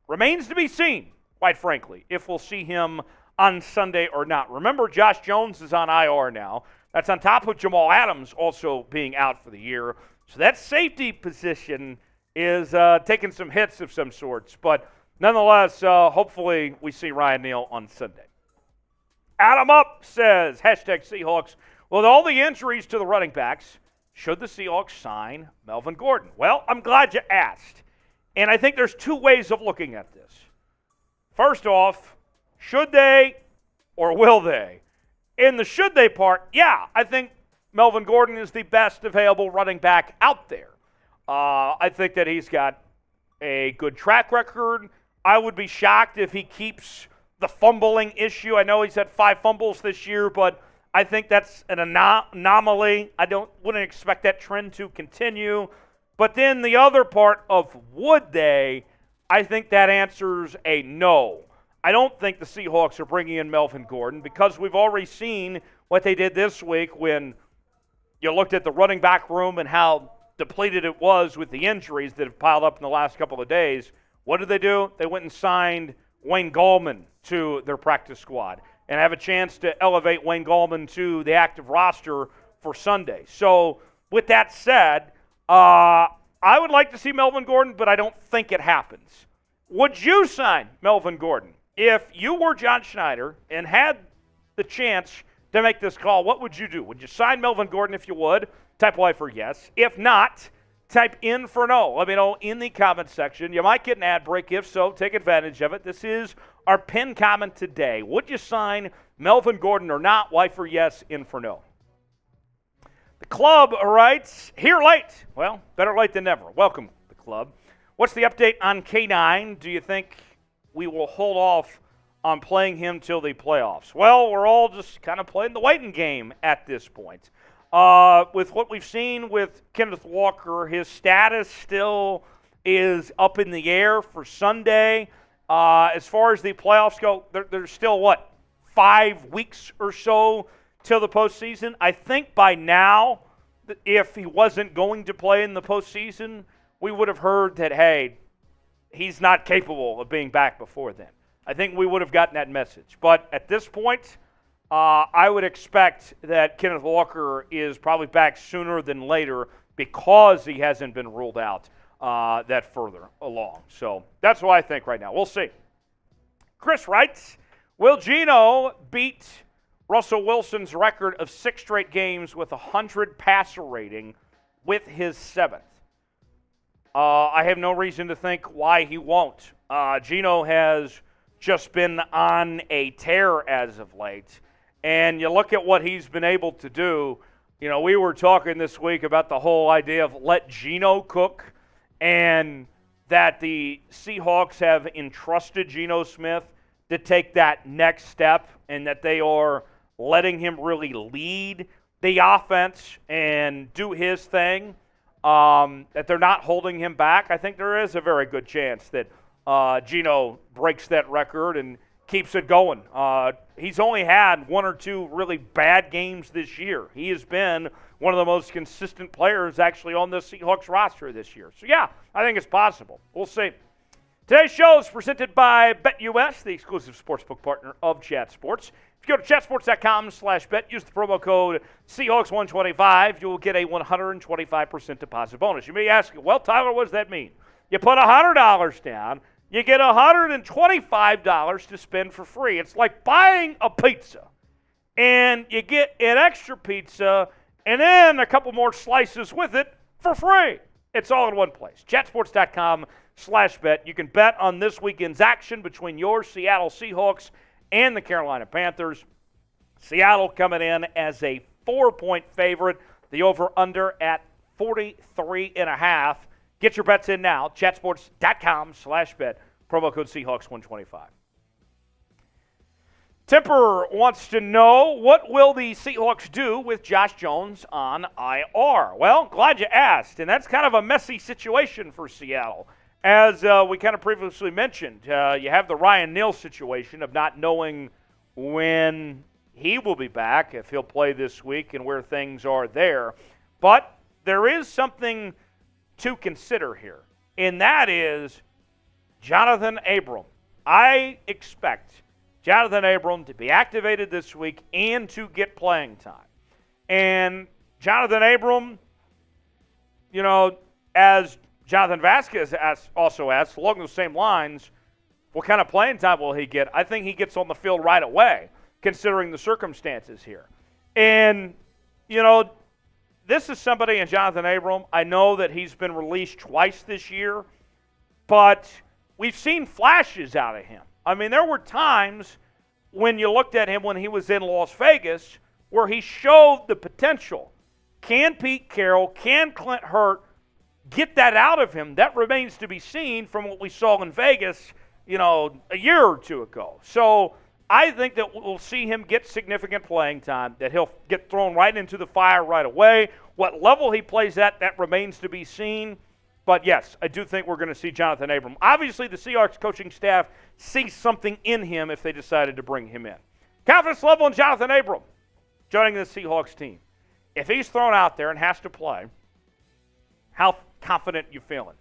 remains to be seen, quite frankly, if we'll see him on Sunday or not. Remember, Josh Jones is on IR now. That's on top of Jamal Adams also being out for the year. So that safety position is taking some hits of some sorts. But nonetheless, hopefully we see Ryan Neal on Sunday. Adam Up says, hashtag Seahawks, with all the injuries to the running backs, should the Seahawks sign Melvin Gordon? Well, I'm glad you asked. And I think there's two ways of looking at this. First off, should they or will they? In the should they part, yeah, I think Melvin Gordon is the best available running back out there. I think that he's got a good track record. I would be shocked if he keeps the fumbling issue. I know he's had 5 fumbles this year, but I think that's an anomaly. Wouldn't expect that trend to continue. But then the other part of would they, I think that answers a no. I don't think the Seahawks are bringing in Melvin Gordon because we've already seen what they did this week when you looked at the running back room and how depleted it was with the injuries that have piled up in the last couple of days. What did they do? They went and signed Wayne Gallman to their practice squad and have a chance to elevate Wayne Gallman to the active roster for Sunday. So with that said, I would like to see Melvin Gordon, but I don't think it happens. Would you sign Melvin Gordon? If you were John Schneider and had the chance to make this call, what would you do? Would you sign Melvin Gordon if you would? Type Y for yes. If not, type in for no. Let me know in the comment section. You might get an ad break. If so, take advantage of it. This is our pinned comment today. Would you sign Melvin Gordon or not? Y for yes, in for no. The club writes, here late. Well, better late than never. Welcome, the club. What's the update on K9? Do you think we will hold off on playing him till the playoffs? Well, we're all just kind of playing the waiting game at this point. With what we've seen with Kenneth Walker, his status still is up in the air for Sunday. As far as the playoffs go, there's still, 5 weeks or so till the postseason? I think by now, if he wasn't going to play in the postseason, we would have heard that, hey, he's not capable of being back before then. I think we would have gotten that message. But at this point, I would expect that Kenneth Walker is probably back sooner than later because he hasn't been ruled out that further along. So that's what I think right now. We'll see. Chris writes, will Geno beat Russell Wilson's record of 6 straight games with 100 passer rating with his 7th? I have no reason to think why he won't. Geno has just been on a tear as of late. And you look at what he's been able to do. You know, we were talking this week about the whole idea of let Geno cook, and that the Seahawks have entrusted Geno Smith to take that next step, and that they are letting him really lead the offense and do his thing, that they're not holding him back. I think there is a very good chance that Geno breaks that record and keeps it going. He's only had 1 or 2 really bad games this year. He has been one of the most consistent players actually on the Seahawks roster this year. So, yeah, I think it's possible. We'll see. Today's show is presented by BetUS, the exclusive sportsbook partner of Chat Sports. If you go to chatsports.com/bet, use the promo code Seahawks125, you will get a 125% deposit bonus. You may ask, well, Tyler, what does that mean? You put $100 down, you get $125 to spend for free. It's like buying a pizza, and you get an extra pizza and then a couple more slices with it for free. It's all in one place. Chatsports.com/bet. You can bet on this weekend's action between your Seattle Seahawks and the Carolina Panthers. Seattle coming in as a 4-point favorite. The over-under at 43.5. Get your bets in now. Chatsports.com/bet. Promo code Seahawks125. Temper wants to know, what will the Seahawks do with Josh Jones on IR? Well, glad you asked, and that's kind of a messy situation for Seattle. As we kind of previously mentioned, you have the Ryan Neal situation of not knowing when he will be back, if he'll play this week, and where things are there. But there is something to consider here, and that is Johnathan Abram. I expect Johnathan Abram to be activated this week and to get playing time. And Johnathan Abram, you know, as Jonathan Vasquez also asked, along those same lines, what kind of playing time will he get? I think he gets on the field right away, considering the circumstances here. And, you know, this is somebody in Johnathan Abram. I know that he's been released twice this year, but we've seen flashes out of him. I mean, there were times when you looked at him when he was in Las Vegas where he showed the potential. Can Pete Carroll, can Clint Hurt get that out of him? That remains to be seen from what we saw in Vegas a year or two ago. So I think that we'll see him get significant playing time, that he'll get thrown right into the fire right away. What level he plays at, that remains to be seen. But, yes, I do think we're going to see Johnathan Abram. Obviously, the Seahawks coaching staff sees something in him if they decided to bring him in. Confidence level in Johnathan Abram joining the Seahawks team. If he's thrown out there and has to play, how confident you feeling?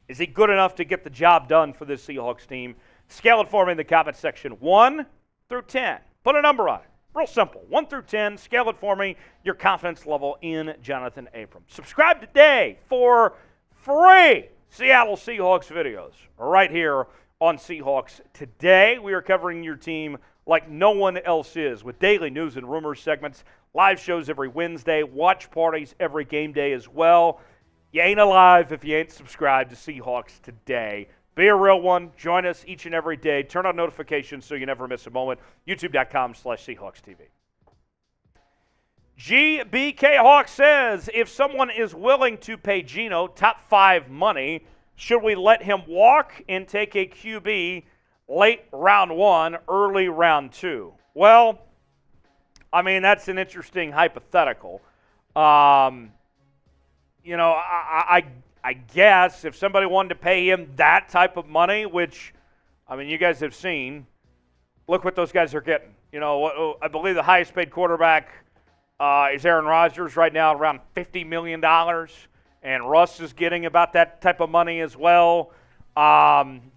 Is he good enough to get the job done for this Seahawks team? Scale it for me in the comment section, 1 through 10. Put a number on it. Real simple, 1 through 10. Scale it for me, your confidence level in Johnathan Abram. Subscribe today for free Seattle Seahawks videos right here on Seahawks Today. We are covering your team like no one else is, with daily news and rumors segments, live shows every Wednesday, watch parties every game day as well. You ain't alive if you ain't subscribed to Seahawks Today. Be a real one. Join us each and every day. Turn on notifications so you never miss a moment. YouTube.com/SeahawksTV. GBK Hawk says, if someone is willing to pay Geno top 5 money, should we let him walk and take a QB late round 1, early round 2? Well, I mean, that's an interesting hypothetical. I guess if somebody wanted to pay him that type of money, which, I mean, you guys have seen, look what those guys are getting. I believe the highest paid quarterback is Aaron Rodgers right now, around $50 million, and Russ is getting about that type of money as well.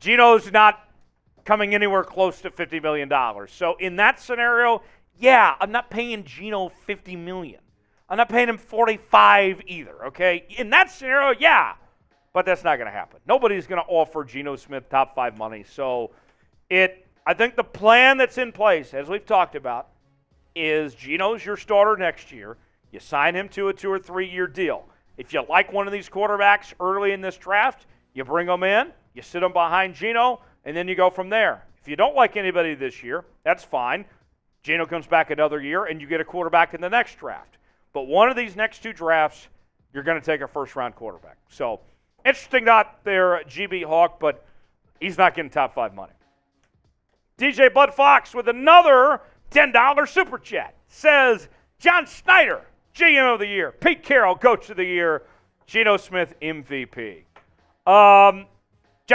Geno's not coming anywhere close to $50 million. So in that scenario, yeah, I'm not paying Geno $50 million. I'm not paying him 45 either, okay? In that scenario, yeah, but that's not going to happen. Nobody's going to offer Geno Smith top 5 money. So I think the plan that's in place, as we've talked about, is Geno's your starter next year. You sign him to a 2 or 3 year deal. If you like one of these quarterbacks early in this draft, you bring them in, you sit them behind Geno, and then you go from there. If you don't like anybody this year, that's fine. Geno comes back another year, and you get a quarterback in the next draft. But one of these next 2 drafts, you're going to take a first-round quarterback. So, interesting not there, GB Hawk, but he's not getting top 5 money. DJ Bud Fox with another $10 super chat says, John Schneider, GM of the year. Pete Carroll, Coach of the Year. Geno Smith, MVP. John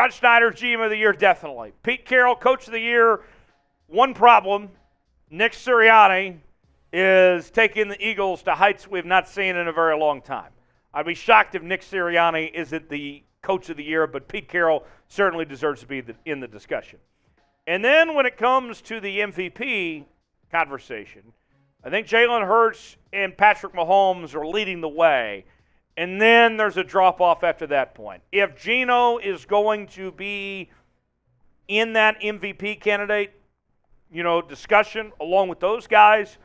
Schneider, GM of the Year, definitely. Pete Carroll, Coach of the Year. One problem, Nick Sirianni is taking the Eagles to heights we've not seen in a very long time. I'd be shocked if Nick Sirianni isn't the Coach of the Year, but Pete Carroll certainly deserves to be in the discussion. And then when it comes to the MVP conversation, I think Jalen Hurts and Patrick Mahomes are leading the way. And then there's a drop-off after that point. If Geno is going to be in that MVP candidate, discussion along with those guys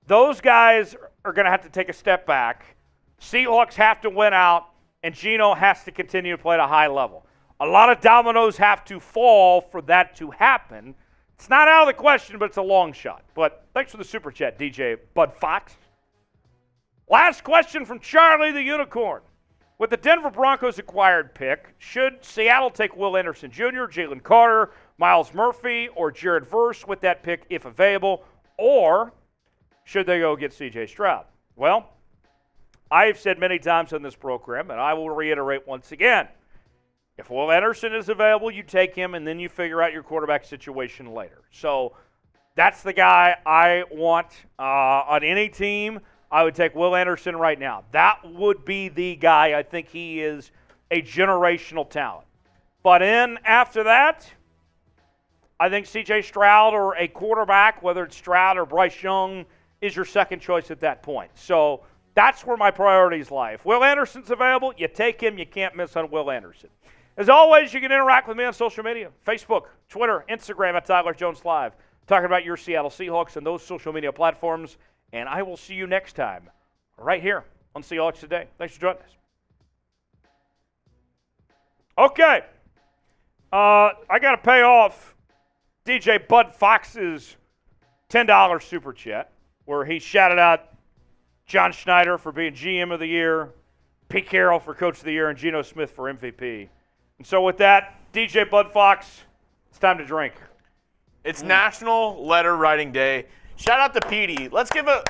are going to have to take a step back. Seahawks have to win out, and Geno has to continue to play at a high level. A lot of dominoes have to fall for that to happen. It's not out of the question, but it's a long shot. But thanks for the super chat, DJ Bud Fox. Last question from Charlie the Unicorn. With the Denver Broncos acquired pick, should Seattle take Will Anderson Jr., Jalen Carter, Myles Murphy, or Jared Verse with that pick if available, or should they go get C.J. Stroud? Well, I've said many times on this program, and I will reiterate once again, if Will Anderson is available, you take him, and then you figure out your quarterback situation later. So that's the guy I want on any team. I would take Will Anderson right now. That would be the guy. I think he is a generational talent. But after that, I think C.J. Stroud or a quarterback, whether it's Stroud or Bryce Young, is your second choice at that point. So that's where my priorities lie. If Will Anderson's available, you take him. You can't miss on Will Anderson. As always, you can interact with me on social media, Facebook, Twitter, Instagram at Tyler Jones Live, talking about your Seattle Seahawks and those social media platforms. And I will see you next time right here on Seahawks Today. Thanks for joining us. Okay. I got to pay off DJ Bud Fox's $10 super chat where he shouted out John Schneider for being GM of the year, Pete Carroll for Coach of the Year, and Geno Smith for MVP. And so with that, DJ Bud Fox, It's time to drink. It's National Letter Writing Day. Shout out to Petey. Let's give a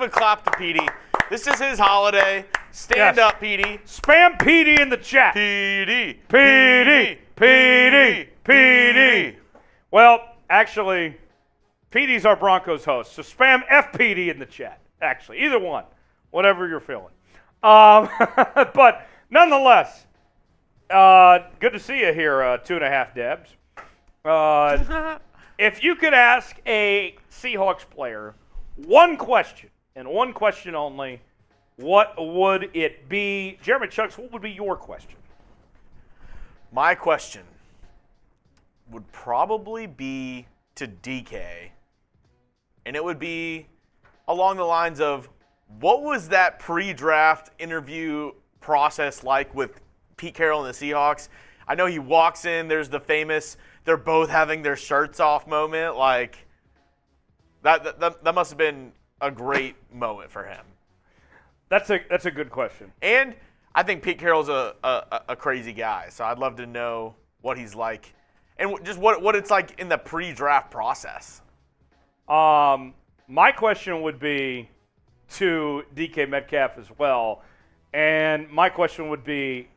clap to Petey. This is his holiday. Stand up, Petey. Spam Petey in the chat. Petey. Well, actually, Petey's our Broncos host, so spam F Petey in the chat. Actually, either one, whatever you're feeling. But nonetheless, good to see you here, 2.5 Debs. If you could ask a Seahawks player one question, and one question only, what would it be? Jeremy Chucks, what would be your question? My question would probably be to DK, and it would be along the lines of, what was that pre-draft interview process like with Pete Carroll and the Seahawks? I know he walks in, there's the famous, they're both having their shirts off moment. Like, that must have been a great moment for him. That's a good question. And I think Pete Carroll's a crazy guy, so I'd love to know what he's like and just what it's like in the pre-draft process. My question would be to DK Metcalf as well, and my question would be,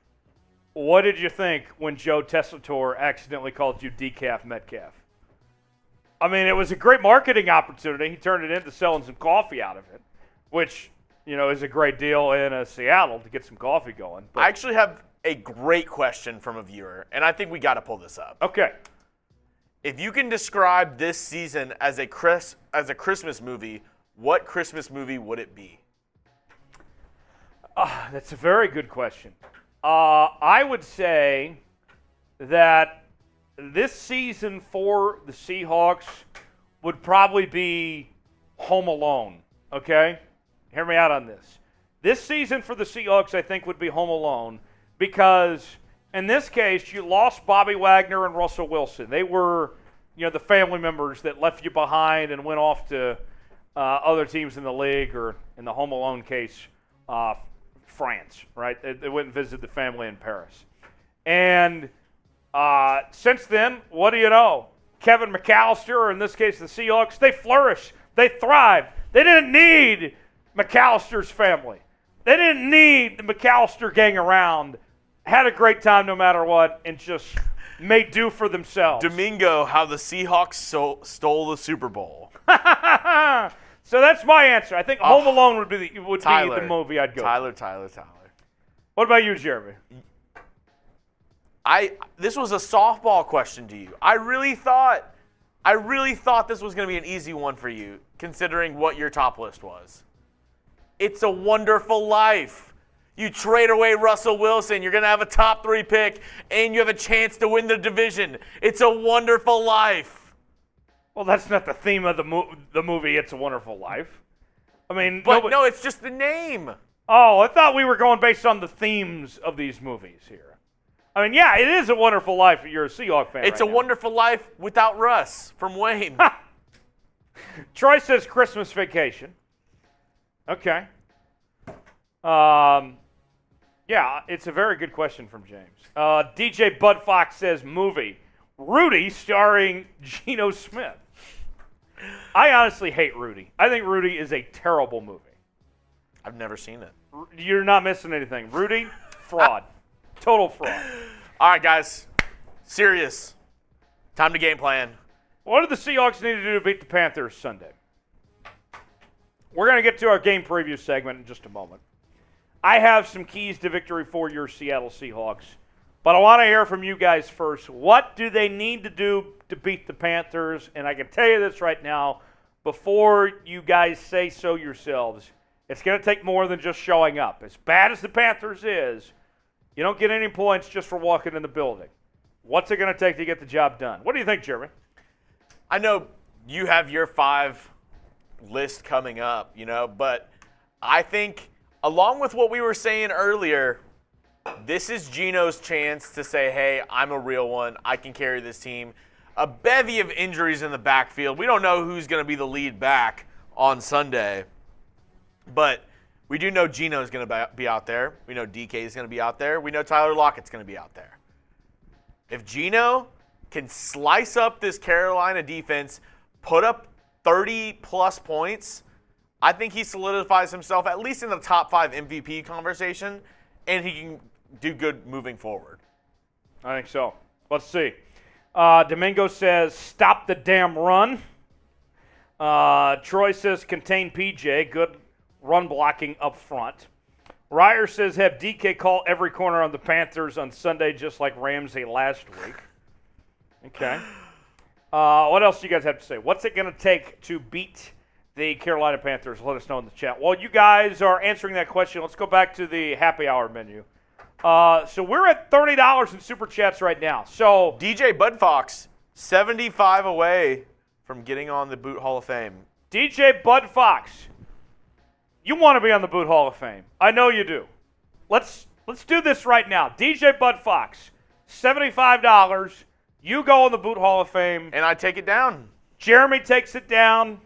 what did you think when Joe Tessitore accidentally called you Decaf Metcalf? I mean, it was a great marketing opportunity. He turned it into selling some coffee out of it, which, you know, is a great deal in Seattle to get some coffee going. But I actually have a great question from a viewer, and I think we got to pull this up. Okay. If you can describe this season as a Christmas movie, what Christmas movie would it be? That's a very good question. I would say that this season for the Seahawks would probably be Home Alone, okay? Hear me out on this. This season for the Seahawks, I think, would be Home Alone because in this case, you lost Bobby Wagner and Russell Wilson. They were, you know, the family members that left you behind and went off to other teams in the league, or in the Home Alone case, France, right? They went and visited the family in Paris. And since then, what do you know? Kevin McAllister, or in this case the Seahawks, they flourish. They thrive. They didn't need McAllister's family. They didn't need the McAllister gang around. Had a great time no matter what, and just made do for themselves. Domingo, how the Seahawks stole the Super Bowl. So that's my answer. I think Home Alone would be the movie I'd go Tyler. What about you, Jeremy? This was a softball question to you. I really thought this was going to be an easy one for you, considering what your top list was. It's a Wonderful Life. You trade away Russell Wilson, you're going to have a top 3 pick, and you have a chance to win the division. It's a Wonderful Life. Well, that's not the theme of the movie It's a Wonderful Life. I mean, no, it's just the name. Oh, I thought we were going based on the themes of these movies here. I mean, yeah, it is a Wonderful Life if you're a Seahawks fan. It's a Wonderful Life without Russ from Wayne. Troy says Christmas Vacation. Okay. Yeah, it's a very good question from James. DJ Bud Fox says movie. Rudy starring Geno Smith. I honestly hate Rudy. I think Rudy is a terrible movie. I've never seen it. You're not missing anything. Rudy, fraud. Total fraud. All right, guys. Serious. Time to game plan. What do the Seahawks need to do to beat the Panthers Sunday? We're going to get to our game preview segment in just a moment. I have some keys to victory for your Seattle Seahawks, but I want to hear from you guys first. What do they need to do to beat the Panthers? And I can tell you this right now, before you guys say so yourselves, it's going to take more than just showing up. As bad as the Panthers is, you don't get any points just for walking in the building. What's it going to take to get the job done? What do you think, Jeremy? I know you have your 5 list coming up, but I think along with what we were saying earlier, this is Geno's chance to say, hey, I'm a real one. I can carry this team. A bevy of injuries in the backfield. We don't know who's going to be the lead back on Sunday, but we do know Geno's going to be out there. We know DK is going to be out there. We know Tyler Lockett's going to be out there. If Geno can slice up this Carolina defense, put up 30-plus points, I think he solidifies himself at least in the top 5 MVP conversation, and he can do good moving forward. I think so. Let's see. Domingo says, stop the damn run. Troy says, contain PJ. Good run blocking up front. Ryer says, have DK call every corner on the Panthers on Sunday just like Ramsey last week. Okay. What else do you guys have to say? What's it going to take to beat the Carolina Panthers? Let us know in the chat. While you guys are answering that question, let's go back to the happy hour menu. So we're at $30 in Super Chats right now. So DeeJay Bud Fox, 75 away from getting on the Boot Hall of Fame. DeeJay Bud Fox, you want to be on the Boot Hall of Fame. I know you do. Let's do this right now. DeeJay Bud Fox, $75. You go on the Boot Hall of Fame. And I take it down. Jeremy takes it down,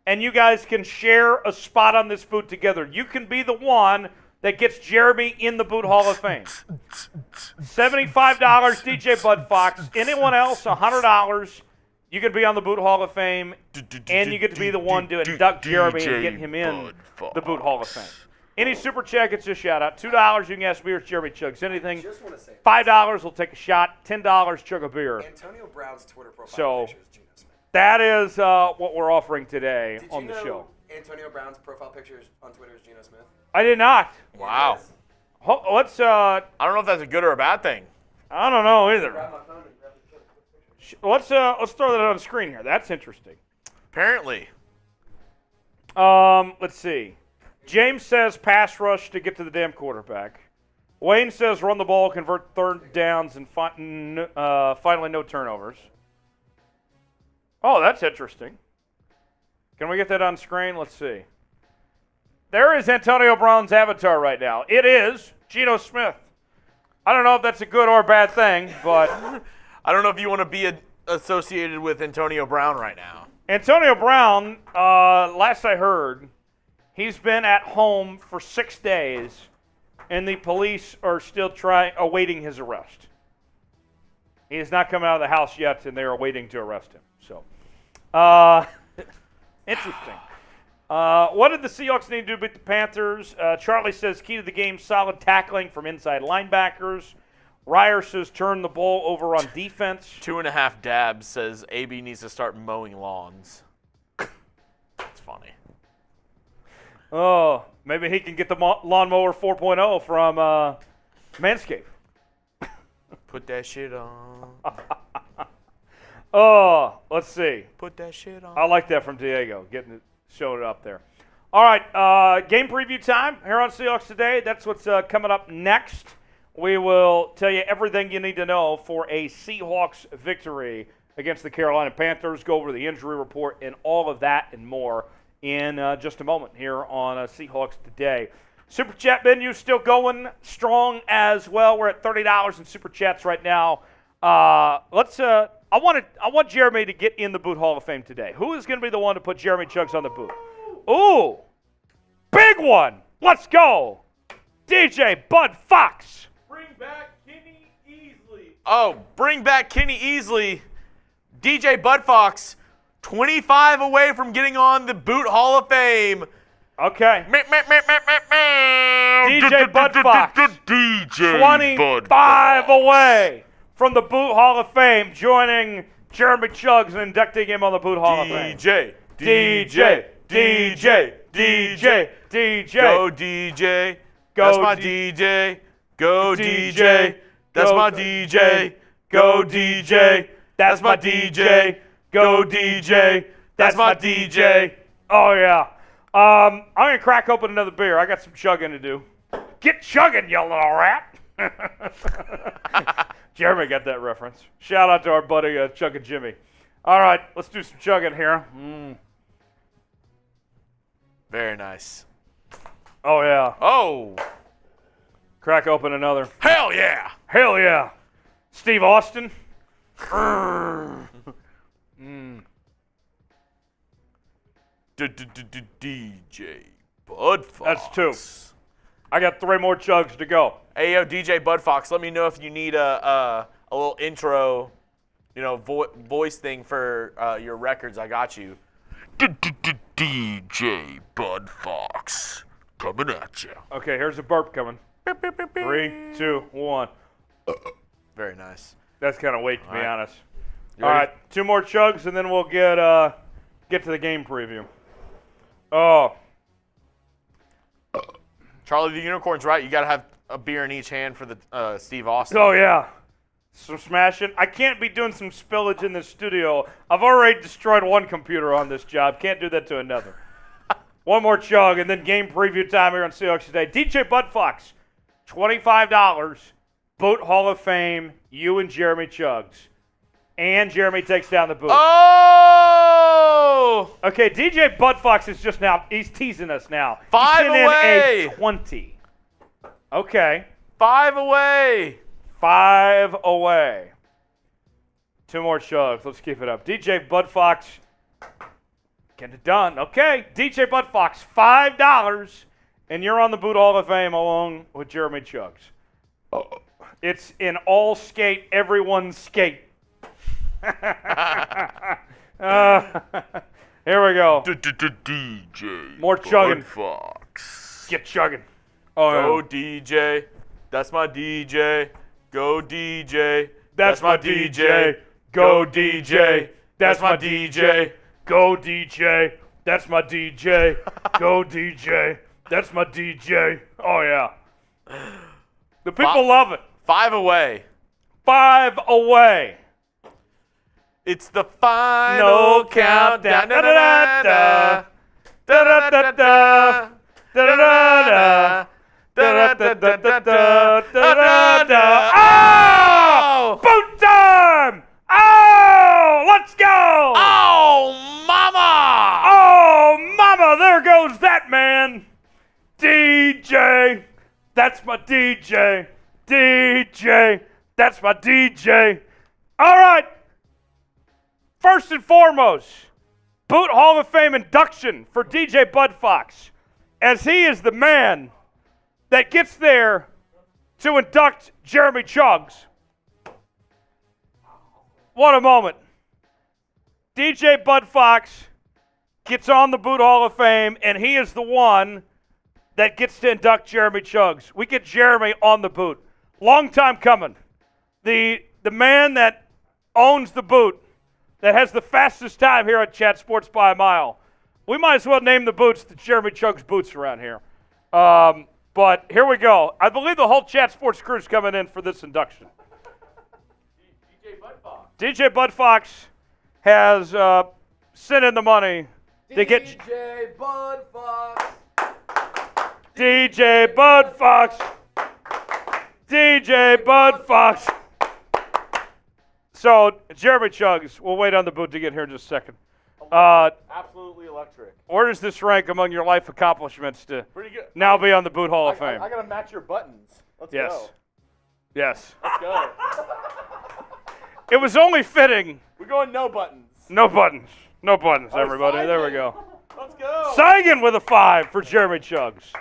and you guys can share a spot on this boot together. You can be the one that gets Jeremy in the Boot Hall of Fame. $75, DeeJay Bud Fox. Anyone else, $100. You can be on the Boot Hall of Fame, and you get to be the one to induct Jeremy and get him in the Boot Hall of Fame. Any Super Chat gets a shout-out. $2, you can ask beers, Jeremy chugs anything. $5, we'll take a shot. $10, chug a beer. Antonio Brown's Twitter profile picture is Geno Smith. That is what we're offering today on the show. Antonio Brown's profile picture on Twitter is Geno Smith? I did not. Wow. Let's. I don't know if that's a good or a bad thing. I don't know either. Grab my phone and grab the picture. Let's throw that on the screen here. That's interesting. Apparently. Let's see. James says pass rush to get to the damn quarterback. Wayne says run the ball, convert third downs, and finally no turnovers. Oh, that's interesting. Can we get that on screen? Let's see. There is Antonio Brown's avatar right now. It is Geno Smith. I don't know if that's a good or bad thing, but I don't know if you want to be associated with Antonio Brown right now. Antonio Brown, last I heard, he's been at home for 6 days, and the police are still awaiting his arrest. He has not come out of the house yet, and they are waiting to arrest him. So, interesting. What did the Seahawks need to do to beat the Panthers? Charlie says key to the game, solid tackling from inside linebackers. Ryer says turn the ball over on defense. 2.5 dabs says AB needs to start mowing lawns. That's funny. Oh, maybe he can get the lawnmower 4.0 from Manscaped. Put that shit on. Oh, let's see. Put that shit on. I like that from Diego, showing it up there. All right, game preview time here on Seahawks Today. That's what's coming up next. We will tell you everything you need to know for a Seahawks victory against the Carolina Panthers, go over the injury report and all of that and more in just a moment here on Seahawks Today. Super Chat menu still going strong as well. We're at $30 in Super Chats right now. I want Jeremy to get in the Boot Hall of Fame today. Who is going to be the one to put Jeremy Chugs on the boot? Ooh, big one. Let's go. DeeJay Bud Fox. Bring back Kenny Easley. Oh, bring back Kenny Easley. DeeJay Bud Fox, 25 away from getting on the Boot Hall of Fame. Okay. DeeJay Bud Fox, 25 away from the Boot Hall of Fame, joining Jeremy Chugs and inducting him on the Boot Hall of Fame. DeeJay. Go DeeJay. That's my DeeJay. Go DeeJay. That's my DeeJay. Go DeeJay. That's my DeeJay. Go DeeJay. That's my DeeJay. Oh, yeah. I'm going to crack open another beer. I got some chugging to do. Get chugging, you little rat. Jeremy got that reference. Shout out to our buddy Chuggin' Jimmy. All right, let's do some chugging here. Very nice. Oh, yeah. Oh. Crack open another. Hell yeah. Hell yeah. Steve Austin. DeeJay Bud Fox. That's 2. I got 3 more chugs to go. Hey, yo, DeeJay Bud Fox, let me know if you need a little intro voice thing for your records, I got you. DJ Bud Fox coming at you. Okay, here's a burp coming. 3, 2, 1. Very nice. That's kind of weight, to be right. honest. You All ready? right, 2 more chugs, and then we'll get to the game preview. Oh. Charlie the Unicorn's right. You got to have a beer in each hand for the Steve Austin. Oh, yeah. Some smashing. I can't be doing some spillage in this studio. I've already destroyed one computer on this job. Can't do that to another. One more chug, and then game preview time here on Seahawks Today. DJ Bud Fox, $25. Boot Hall of Fame, you and Jeremy Chugs. And Jeremy takes down the boot. Oh! Okay, DJ Bud Fox is just now, he's teasing us now. 5 he's away. In a 20. Okay. 5 away. 5 away. 2 more chugs. Let's keep it up. DJ Bud Fox. Get it done. Okay. DJ Bud Fox, $5. And you're on the Boot Hall of Fame along with Jeremy Chugs. It's an all skate, everyone skate. Here we go. DJ. More chugging. Bud Fox. Get chugging. Oh, Go DJ. That's my DJ. Go DJ. That's my DJ. Go DJ. That's my DJ. Go DJ. That's my DJ. Go DJ. That's my DJ. Oh, yeah. The people love it. 5 away. 5 away. It's the final countdown. Da-da-da-da. Da-da-da-da. Da-da-da-da. Da-da-da-da-da-da-da-da. Oh! Boot time! Oh! Let's go! Oh, mama! Oh, mama, there goes that man. DJ. That's my DJ. DJ. That's my DJ. All right. First and foremost, Boot Hall of Fame induction for DJ Bud Fox, as he is the man that gets there to induct Jeremy Chugs. What a moment. DJ Bud Fox gets on the Boot Hall of Fame, and he is the one that gets to induct Jeremy Chugs. We get Jeremy on the boot. Long time coming. The man that owns the boot, that has the fastest time here at Chat Sports by a mile. We might as well name the boots the Jeremy Chugs boots around here. But here we go. I believe the whole Chat Sports crew is coming in for this induction. DJ Bud Fox. DJ Bud Fox has sent in the money to get DJ Bud Fox. DJ Bud Fox. DJ Bud Fox. So, Jeremy Chugs, we'll wait on the boot to get here in just a second. Absolutely electric. Where does this rank among your life accomplishments to Pretty good. now be on the Boot Hall of Fame? I got to match your buttons. Let's Yes. go. Yes. Let's go. It was only fitting. We're going no buttons. No buttons. No buttons, Oh, everybody. There we Sagan. go. Let's go. Sagan with a 5 for Jeremy Chugs.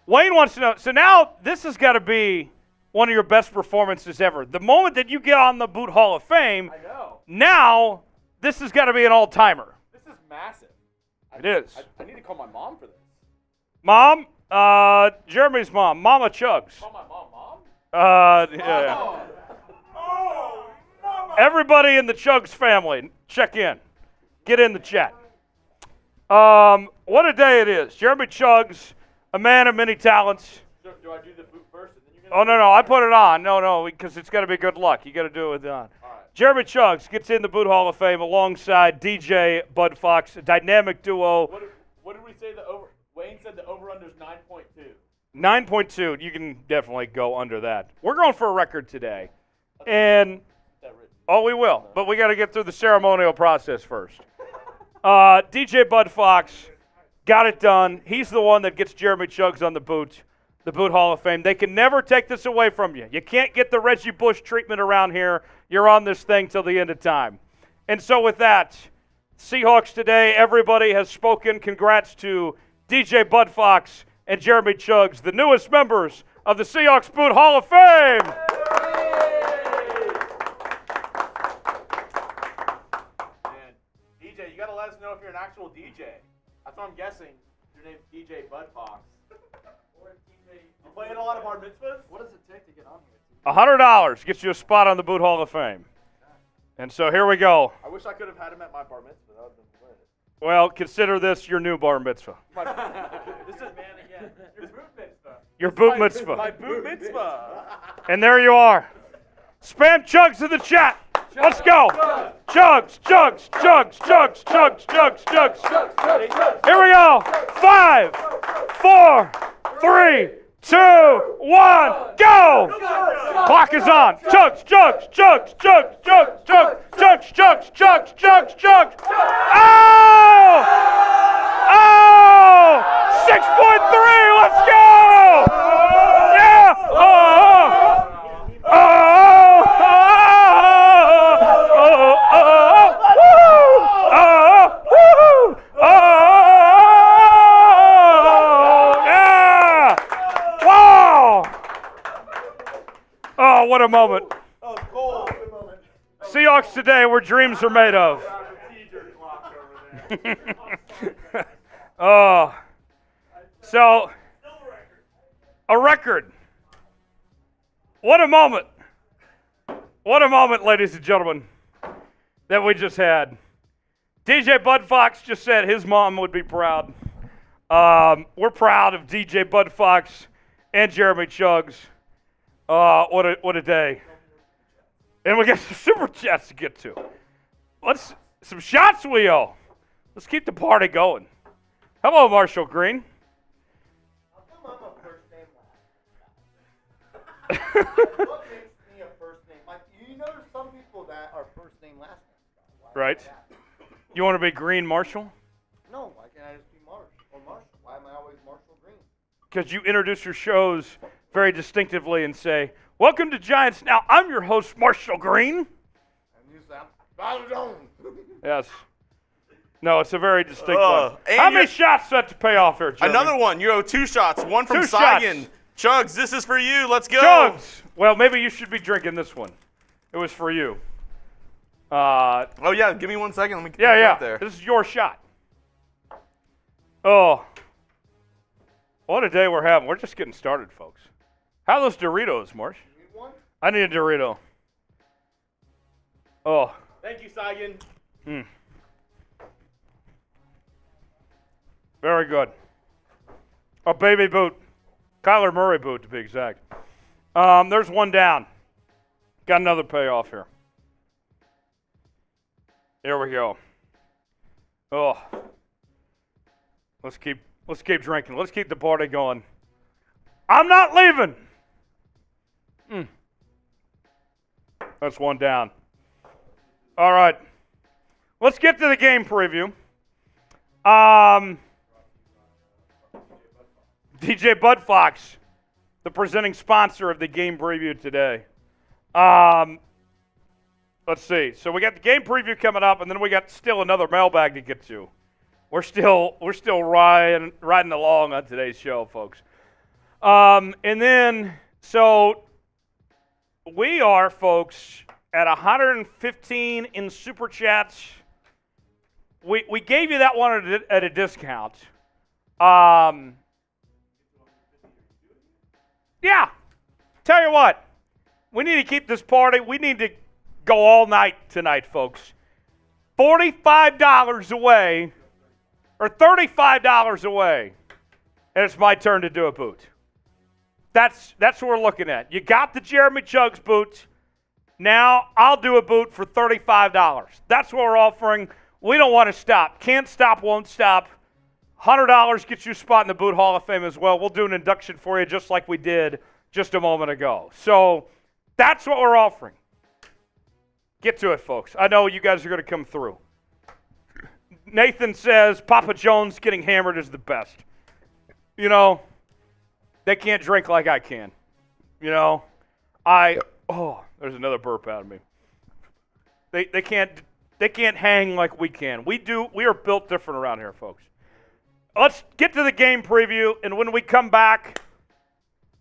Wayne wants to know, so now this has got to be one of your best performances ever. The moment that you get on the Boot Hall of Fame, I know. now this has got to be an all-timer. This is massive. It is. I need to call my mom for this. Mom, Jeremy's mom, Mama Chugs. Call my mom, Mom? Yeah. Oh, mama. Everybody in the Chugs family, check in. Get in the chat. What a day it is. Jeremy Chugs, a man of many talents. Do I do the boot first and then you're Oh, no, I put it on. No, because it's got to be good luck. You got to do it with it on. All right. Jeremy Chugs gets in the Boot Hall of Fame alongside DJ Bud Fox, a dynamic duo. What did we say Wayne said the over-under is 9.2. 9.2. You can definitely go under that. We're going for a record today. And, we will. But we got to get through the ceremonial process first. DJ Bud Fox got it done. He's the one that gets Jeremy Chugs on the Boot Hall of Fame. They can never take this away from you. You can't get the Reggie Bush treatment around here. You're on this thing till the end of time. And so with that, Seahawks Today, everybody has spoken. Congrats to DJ Bud Fox and Jeremy Chugs, the newest members of the Seahawks Boot Hall of Fame. DeeJay. That's what I'm guessing. Your name's DeeJay Bud Fox. Or DeeJay. You playing a lot of bar mitzvahs? What does it take to get on here? $100 gets you a spot on the Boot Hall of Fame. And so here we go. I wish I could have had him at my bar mitzvah. That would have been lit. Well, consider this your new bar mitzvah. This is man again. Your boot mitzvah. Your boot mitzvah. My boot mitzvah. And there you are. Spam chugs in the chat. Let's go. Chugs, chugs, chugs, chugs, chugs, chugs, chugs. Here we go. 5, 4, 3, 2, 1, go. Clock is on. Chugs, chugs, chugs, chugs, chugs, chugs, chugs, chugs, chugs, chugs, chugs. Oh! Oh! 6.3. Let's go. Yeah. Oh! Oh! Oh, what a moment. Oh, cool. Seahawks today, where dreams are made of. Oh. So, a record. What a moment. What a moment, ladies and gentlemen, that we just had. DeeJay Bud Fox just said his mom would be proud. We're proud of DeeJay Bud Fox and Jeremy Chugs. What a day. And we got some super chats to get to. Some shots we owe. Let's keep the party going. Hello, Marshall Green. I'm a first name last. What makes me a first name? Like, you know, there's some people that are first name last name. Why Right. is that? You want to be Green Marshall? No, why can't I just be Marsh or Marshall? Why am I always Marshall Green? Because you introduce your shows very distinctively and say, "Welcome to Giants Now." I'm your host, Marshall Green. And you say, I'm Jones. Yes. No, it's a very distinct Oh, one. and How many you're- shots do I have to pay off here, Jeremy? Another one. You owe 2 shots. One from 2 shots. Saigon. Chugs, this is for you. Let's go. Chugs. Well, maybe you should be drinking this one. It was for you. Oh, yeah. Give me 1 second. Let me get Yeah. up there. This is your shot. Oh. What a day we're having. We're just getting started, folks. How are those Doritos, Marsh? You need one? I need a Dorito. Oh. Thank you, Saigon. Very good. A baby boot. Kyler Murray boot, to be exact. There's one down. Got another payoff here. There we go. Oh. Let's keep drinking. Let's keep the party going. I'm not leaving. That's one down. All right. Let's get to the game preview. DeeJay Bud Fox, the presenting sponsor of the game preview today. Let's see. So we got the game preview coming up, and then we got still another mailbag to get to. We're still riding along on today's show, folks. And then, so we are, folks, at 115 in Super Chats. We gave you that one at a discount. Yeah. Tell you what, we need to keep this party. We need to go all night tonight, folks. $45 away, or $35 away, and it's my turn to do a boot. That's what we're looking at. You got the Jeremy Chugs boots. Now I'll do a boot for $35. That's what we're offering. We don't want to stop. Can't stop, won't stop. $100 gets you a spot in the Boot Hall of Fame as well. We'll do an induction for you just like we did just a moment ago. So that's what we're offering. Get to it, folks. I know you guys are going to come through. Nathan says Papa Jones getting hammered is the best. You know, they can't drink like I can. You know, there's another burp out of me. They can't hang like we can. We are built different around here, folks. Let's get to the game preview, and when we come back,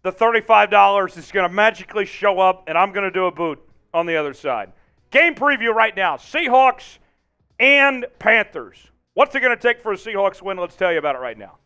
the $35 is going to magically show up, and I'm going to do a boot on the other side. Game preview right now, Seahawks and Panthers. What's it going to take for a Seahawks win? Let's tell you about it right now.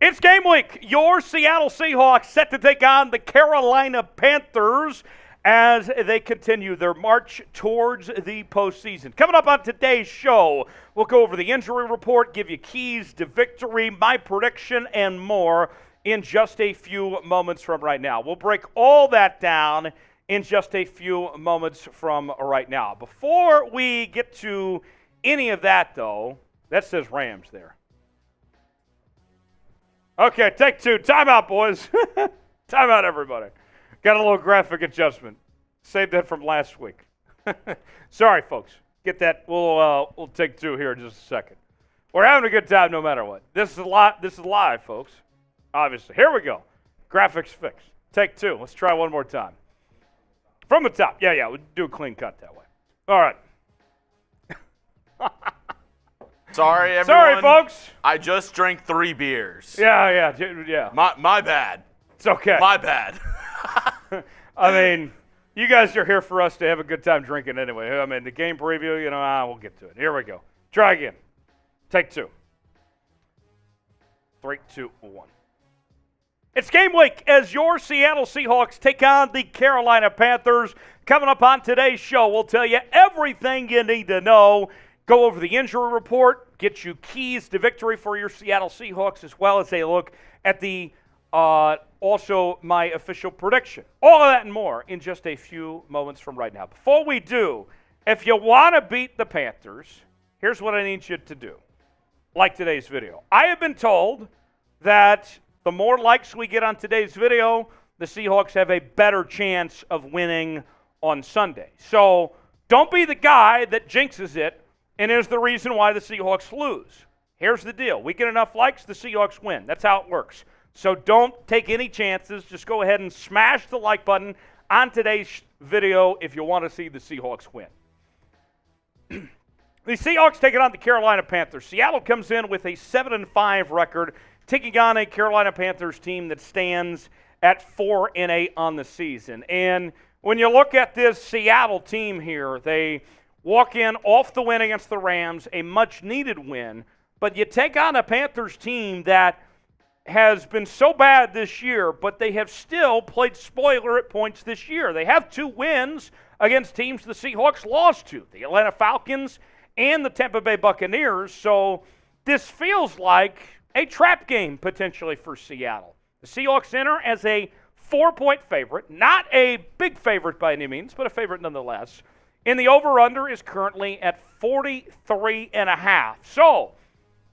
It's game week. Your Seattle Seahawks set to take on the Carolina Panthers as they continue their march towards the postseason. Coming up on today's show, we'll go over the injury report, give you keys to victory, my prediction, and more in just a few moments from right now. We'll break all that down in just a few moments from right now. Before we get to any of that, though, that says Rams there. Okay, take two. Timeout, boys. Timeout, everybody. Got a little graphic adjustment. Saved that from last week. Sorry, folks. Get that. We'll take two here in just a second. We're having a good time no matter what. This is live, folks. Obviously. Here we go. Graphics fixed. Take two. Let's try one more time. From the top. Yeah. We'll do a clean cut that way. All right. Sorry, everyone. Sorry, folks. I just drank 3 beers. Yeah. My bad. It's okay. My bad. I mean, you guys are here for us to have a good time drinking anyway. I mean, the game preview, we'll get to it. Here we go. Try again. Take two. 3, 2, 1. It's game week as your Seattle Seahawks take on the Carolina Panthers. Coming up on today's show, we'll tell you everything you need to know. Go over the injury report, get you keys to victory for your Seattle Seahawks, as well as a look at the also my official prediction. All of that and more in just a few moments from right now. Before we do, if you want to beat the Panthers, here's what I need you to do. Like today's video. I have been told that the more likes we get on today's video, the Seahawks have a better chance of winning on Sunday. So don't be the guy that jinxes it and is the reason why the Seahawks lose. Here's the deal. We get enough likes, the Seahawks win. That's how it works. So don't take any chances. Just go ahead and smash the like button on today's video if you want to see the Seahawks win. The Seahawks taking on the Carolina Panthers. Seattle comes in with a 7-5 record, taking on a Carolina Panthers team that stands at 4-8 on the season. And when you look at this Seattle team here, they walk in off the win against the Rams, a much-needed win. But you take on a Panthers team that has been so bad this year, but they have still played spoiler at points this year. They have 2 wins against teams the Seahawks lost to, the Atlanta Falcons and the Tampa Bay Buccaneers. So this feels like a trap game potentially for Seattle. The Seahawks enter as a 4-point favorite, not a big favorite by any means, but a favorite nonetheless. And the over-under is currently at 43.5. So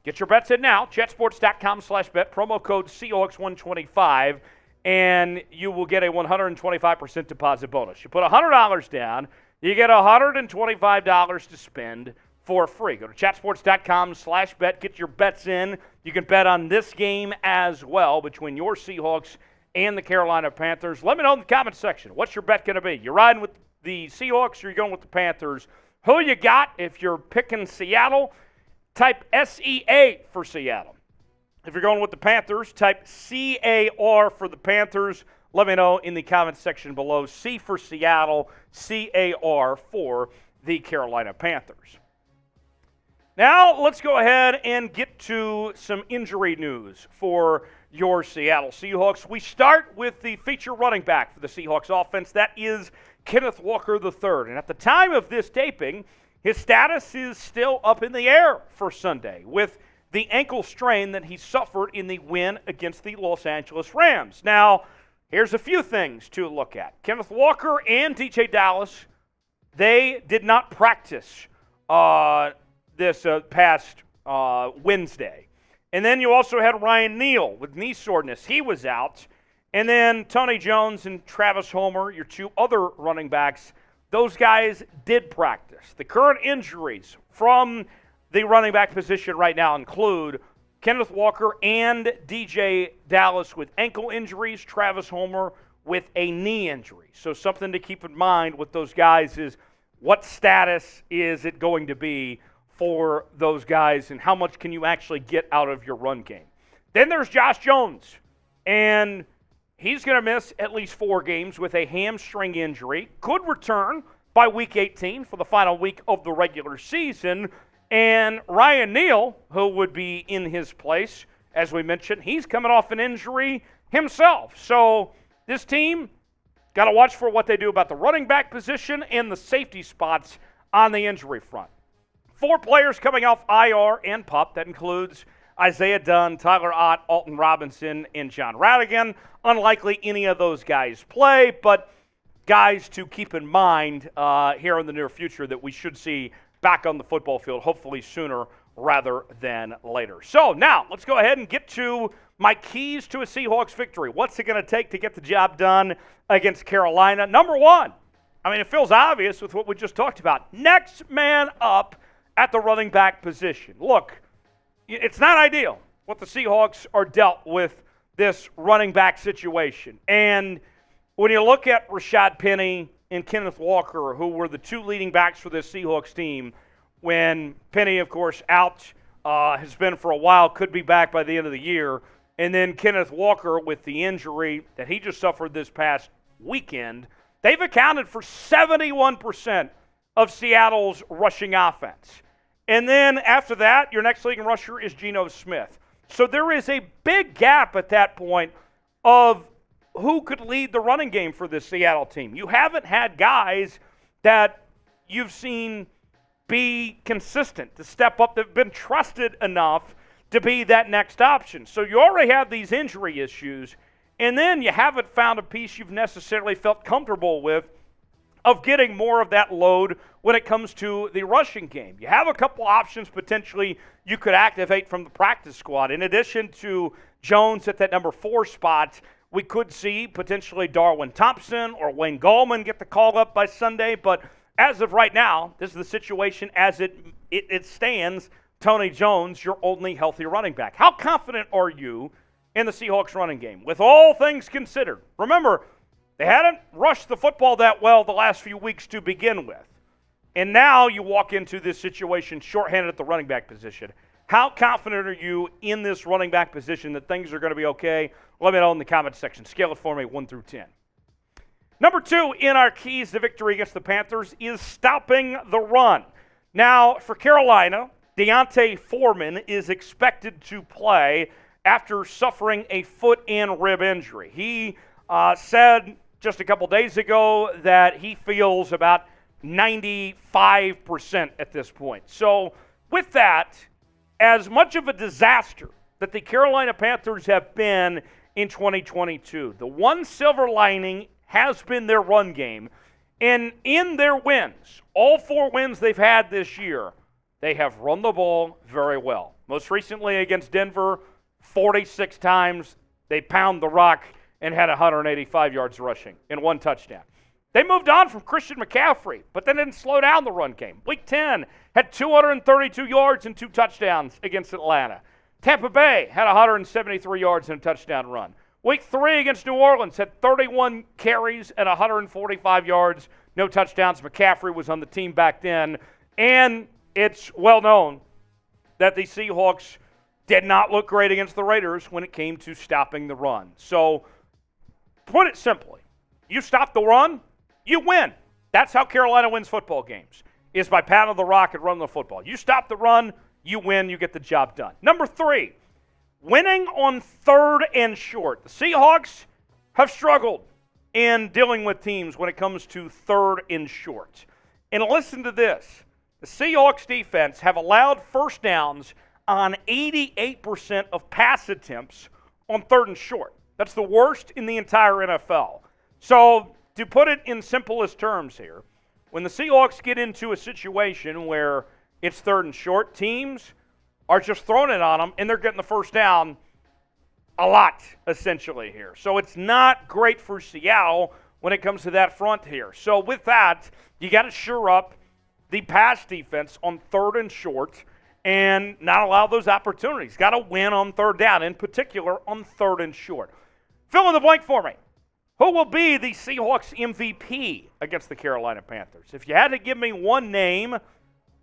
get your bets in now. Jetsports.com/bet, promo code Seahawks125, and you will get a 125% deposit bonus. You put $100 down, you get $125 to spend for free. Go to chatsports.com/bet, get your bets in. You can bet on this game as well between your Seahawks and the Carolina Panthers. Let me know in the comment section. What's your bet going to be? You're riding with the Seahawks or you're going with the Panthers? Who you got? If you're picking Seattle, type SEA for Seattle. If you're going with the Panthers, type CAR for the Panthers. Let me know in the comment section below. C for Seattle, CAR for the Carolina Panthers. Now, let's go ahead and get to some injury news for your Seattle Seahawks. We start with the feature running back for the Seahawks offense. That is Kenneth Walker III. And at the time of this taping, his status is still up in the air for Sunday with the ankle strain that he suffered in the win against the Los Angeles Rams. Now, here's a few things to look at. Kenneth Walker and DeeJay Dallas, they did not practice this past Wednesday. And then you also had Ryan Neal with knee soreness. He was out. And then Tony Jones and Travis Homer, your 2 other running backs, those guys did practice. The current injuries from the running back position right now include Kenneth Walker and DeeJay Dallas with ankle injuries, Travis Homer with a knee injury. So something to keep in mind with those guys is what status is it going to be for those guys and how much can you actually get out of your run game. Then there's Josh Jones, and he's going to miss at least 4 games with a hamstring injury. Could return by Week 18 for the final week of the regular season. And Ryan Neal, who would be in his place, as we mentioned, he's coming off an injury himself. So this team got to watch for what they do about the running back position and the safety spots on the injury front. 4 players coming off IR and PUP. That includes Isaiah Dunn, Tyler Ott, Alton Robinson, and John Rhattigan. Unlikely any of those guys play, but guys to keep in mind here in the near future that we should see back on the football field, hopefully sooner rather than later. So now let's go ahead and get to my keys to a Seahawks victory. What's it going to take to get the job done against Carolina? Number one, I mean, it feels obvious with what we just talked about. Next man up at the running back position. Look, it's not ideal what the Seahawks are dealt with this running back situation. And when you look at Rashad Penny and Kenneth Walker, who were the 2 leading backs for this Seahawks team, when Penny, of course, out, has been for a while, could be back by the end of the year, and then Kenneth Walker with the injury that he just suffered this past weekend, they've accounted for 71% of Seattle's rushing offense. And then after that, your next leading rusher is Geno Smith. So there is a big gap at that point of who could lead the running game for this Seattle team. You haven't had guys that you've seen be consistent, to step up, that have been trusted enough to be that next option. So you already have these injury issues, and then you haven't found a piece you've necessarily felt comfortable with of getting more of that load when it comes to the rushing game. You have a couple options potentially you could activate from the practice squad. In addition to Jones at that number 4 spot, we could see potentially Darwin Thompson or Wayne Gallman get the call up by Sunday. But as of right now, this is the situation as it stands. Tony Jones, your only healthy running back. How confident are you in the Seahawks running game with all things considered? Remember, they hadn't rushed the football that well the last few weeks to begin with. And now you walk into this situation shorthanded at the running back position. How confident are you in this running back position that things are going to be okay? Let me know in the comments section. Scale it for me, 1 through 10. Number 2 in our keys to victory against the Panthers is stopping the run. Now, for Carolina, D'Onta Foreman is expected to play after suffering a foot and rib injury. He said just a couple days ago that he feels about 95% at this point. So with that, as much of a disaster that the Carolina Panthers have been in 2022, the one silver lining has been their run game. And in their wins, all 4 wins they've had this year, they have run the ball very well. Most recently against Denver, 46 times they pound the rock and had 185 yards rushing and 1 touchdown. They moved on from Christian McCaffrey, but they didn't slow down the run game. Week 10 had 232 yards and 2 touchdowns against Atlanta. Tampa Bay had 173 yards and a touchdown run. Week 3 against New Orleans had 31 carries and 145 yards, no touchdowns. McCaffrey was on the team back then. And it's well known that the Seahawks did not look great against the Raiders when it came to stopping the run. So, put it simply, you stop the run, you win. That's how Carolina wins football games, is by pounding the rock and running the football. You stop the run, you win, you get the job done. Number 3, winning on 3rd and short. The Seahawks have struggled in dealing with teams when it comes to 3rd and short. And listen to this. The Seahawks defense have allowed first downs on 88% of pass attempts on 3rd and short. That's the worst in the entire NFL. So, to put it in simplest terms here, when the Seahawks get into a situation where it's 3rd and short, teams are just throwing it on them, and they're getting the first down a lot, essentially, here. So it's not great for Seattle when it comes to that front here. So with that, you got to shore up the pass defense on 3rd and short and not allow those opportunities. Got to win on 3rd down, in particular on 3rd and short. Fill in the blank for me. Who will be the Seahawks MVP against the Carolina Panthers? If you had to give me one name,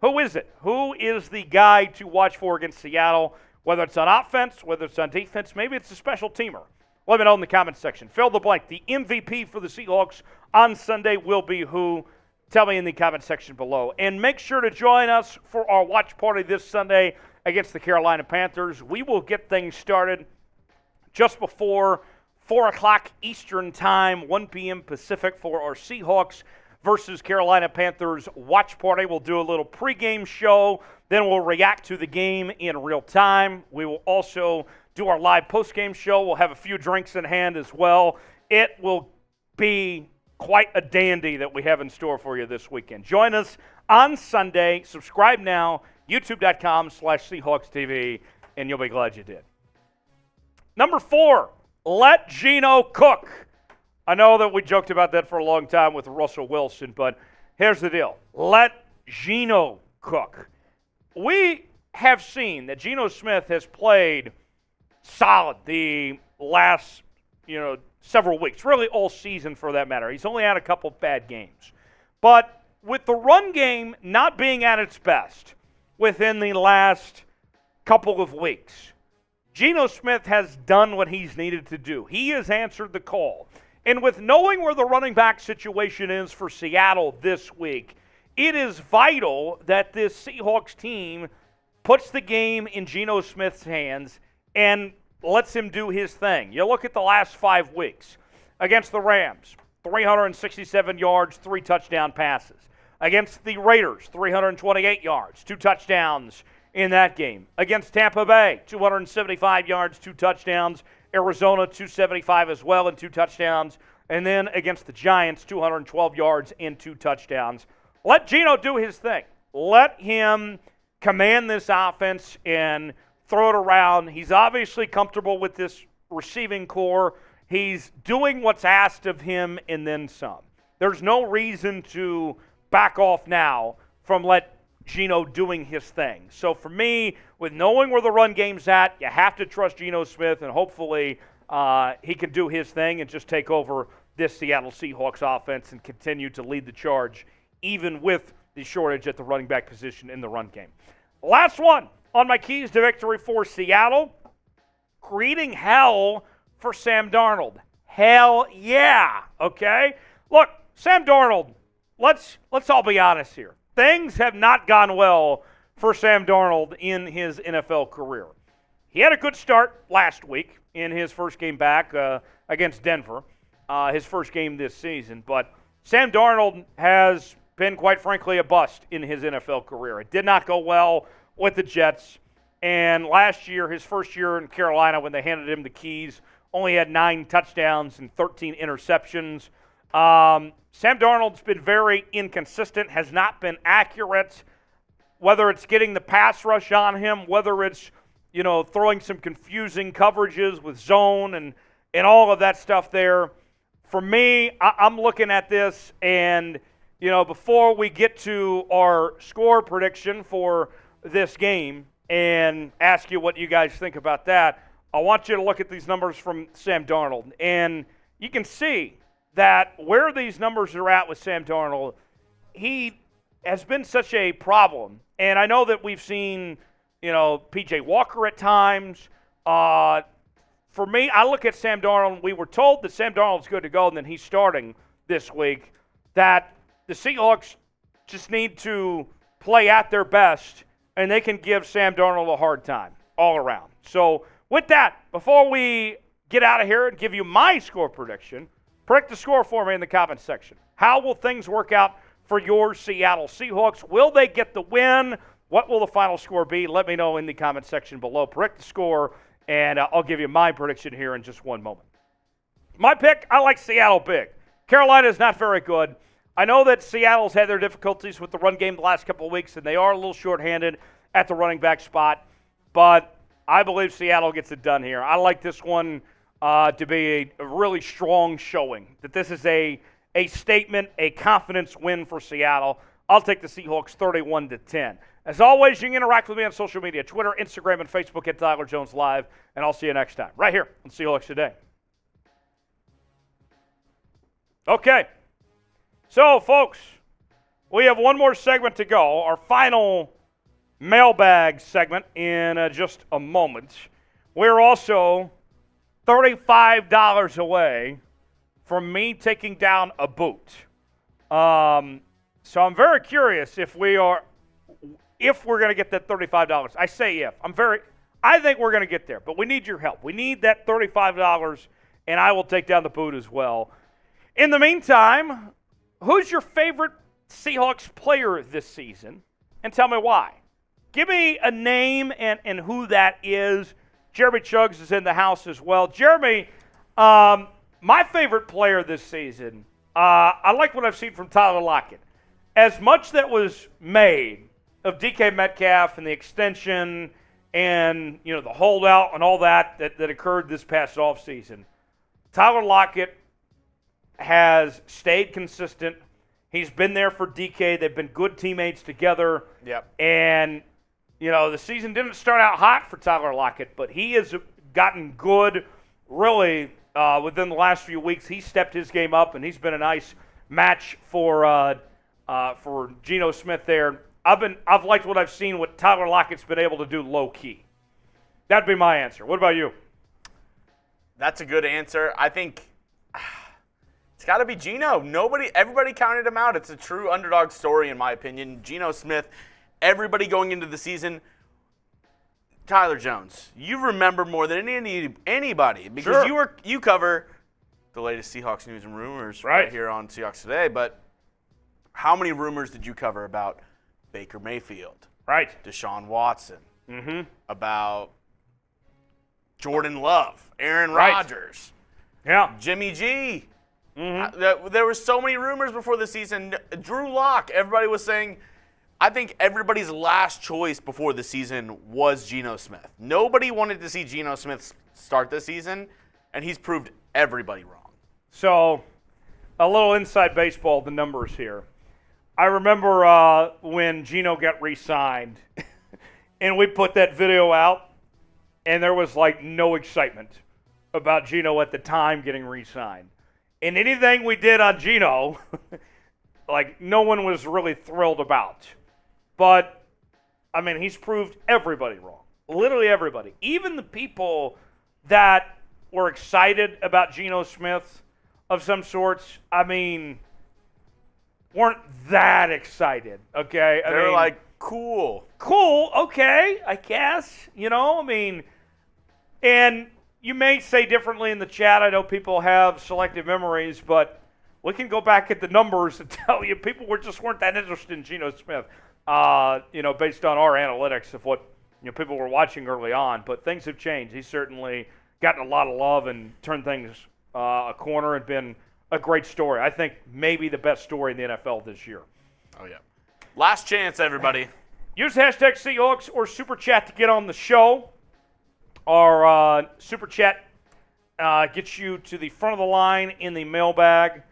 who is it? Who is the guy to watch for against Seattle? Whether it's on offense, whether it's on defense, maybe it's a special teamer. Let me know in the comments section. Fill the blank. The MVP for the Seahawks on Sunday will be who? Tell me in the comment section below. And make sure to join us for our watch party this Sunday against the Carolina Panthers. We will get things started just before 4 o'clock Eastern Time, 1 p.m. Pacific for our Seahawks versus Carolina Panthers watch party. We'll do a little pregame show. Then we'll react to the game in real time. We will also do our live postgame show. We'll have a few drinks in hand as well. It will be quite a dandy that we have in store for you this weekend. Join us on Sunday. Subscribe now, youtube.com/Seahawks TV, and you'll be glad you did. Number 4, let Geno cook. I know that we joked about that for a long time with Russell Wilson, but here's the deal. Let Geno cook. We have seen that Geno Smith has played solid the last, several weeks, really all season for that matter. He's only had a couple bad games. But with the run game not being at its best within the last couple of weeks, Geno Smith has done what he's needed to do. He has answered the call. And with knowing where the running back situation is for Seattle this week, it is vital that this Seahawks team puts the game in Geno Smith's hands and lets him do his thing. You look at the last 5 weeks. Against the Rams, 367 yards, 3 touchdown passes. Against the Raiders, 328 yards, 2 touchdowns in that game. Against Tampa Bay, 275 yards, 2 touchdowns. Arizona, 275 as well and 2 touchdowns. And then against the Giants, 212 yards and 2 touchdowns. Let Geno do his thing. Let him command this offense and throw it around. He's obviously comfortable with this receiving core. He's doing what's asked of him and then some. There's no reason to back off now from let Geno doing his thing. So for me, with knowing where the run game's at, you have to trust Geno Smith, and hopefully he can do his thing and just take over this Seattle Seahawks offense and continue to lead the charge, even with the shortage at the running back position in the run game. Last one on my keys to victory for Seattle, creating hell for Sam Darnold. Hell yeah, okay? Look, Sam Darnold, let's all be honest here. Things have not gone well for Sam Darnold in his NFL career. He had a good start last week in his first game back against Denver, his first game this season. But Sam Darnold has been, quite frankly, a bust in his NFL career. It did not go well with the Jets. And last year, his first year in Carolina, when they handed him the keys, only had 9 touchdowns and 13 interceptions. Sam Darnold's been very inconsistent, has not been accurate, whether it's getting the pass rush on him, whether it's, throwing some confusing coverages with zone and all of that stuff there. For me, I'm looking at this and, before we get to our score prediction for this game and ask you what you guys think about that, I want you to look at these numbers from Sam Darnold. And you can see that where these numbers are at with Sam Darnold, he has been such a problem. And I know that we've seen, P.J. Walker at times. For me, I look at Sam Darnold. We were told that Sam Darnold's good to go, and then he's starting this week, that the Seahawks just need to play at their best, and they can give Sam Darnold a hard time all around. So with that, before we get out of here and give you my score prediction, predict the score for me in the comments section. How will things work out for your Seattle Seahawks? Will they get the win? What will the final score be? Let me know in the comments section below. Predict the score, and I'll give you my prediction here in just one moment. My pick, I like Seattle big. Carolina is not very good. I know that Seattle's had their difficulties with the run game the last couple of weeks, and they are a little shorthanded at the running back spot, but I believe Seattle gets it done here. I like this one to be a really strong showing, that this is a statement, a confidence win for Seattle. I'll take the Seahawks 31-10. As always, you can interact with me on social media, Twitter, Instagram, and Facebook at Tyler Jones Live, and I'll see you next time, right here on Seahawks Today. Okay, so folks, we have one more segment to go, our final mailbag segment in just a moment. We're also $35 away from me taking down a boot. So I'm very curious if we're going to get that $35. I say if. I think we're going to get there, but we need your help. We need that $35, and I will take down the boot as well. In the meantime, who's your favorite Seahawks player this season? And tell me why. Give me a name and who that is. Jeremy Chugs is in the house as well. Jeremy, my favorite player this season, I like what I've seen from Tyler Lockett. As much that was made of DK Metcalf and the extension and the holdout and all that occurred this past offseason, Tyler Lockett has stayed consistent. He's been there for DK. They've been good teammates together. Yep. And, the season didn't start out hot for Tyler Lockett, but he has gotten good really within the last few weeks. He stepped his game up, and he's been a nice match for Geno Smith there. I've liked what I've seen, what Tyler Lockett's been able to do low key. That'd be my answer. What about you? That's a good answer. I think it's got to be Geno. Everybody counted him out. It's a true underdog story in my opinion. Geno Smith, everybody going into the season. Tyler Jones, you remember more than anybody because Sure. you cover the latest Seahawks news and rumors right here on Seahawks Today. But how many rumors did you cover about Baker Mayfield? Right. Deshaun Watson. Mm-hmm. About Jordan Love, Aaron Right. Rodgers, Jimmy G. Mm-hmm. There were so many rumors before the season. Drew Lock, everybody was saying. I think everybody's last choice before the season was Geno Smith. Nobody wanted to see Geno Smith start this season, and he's proved everybody wrong. So, a little inside baseball, the numbers here. I remember when Geno got re-signed, and we put that video out, and there was no excitement about Geno at the time getting re-signed. And anything we did on Geno, no one was really thrilled about. But, he's proved everybody wrong. Literally everybody. Even the people that were excited about Geno Smith of some sorts, weren't that excited, okay? They were cool. Cool, okay, I guess. And you may say differently in the chat. I know people have selective memories, but we can go back at the numbers and tell you people just weren't that interested in Geno Smith. Based on our analytics of what people were watching early on. But things have changed. He's certainly gotten a lot of love and turned things a corner and been a great story. I think maybe the best story in the NFL this year. Oh, yeah. Last chance, everybody. Use hashtag Seahawks or Super Chat to get on the show. Our Super Chat gets you to the front of the line in the mailbag.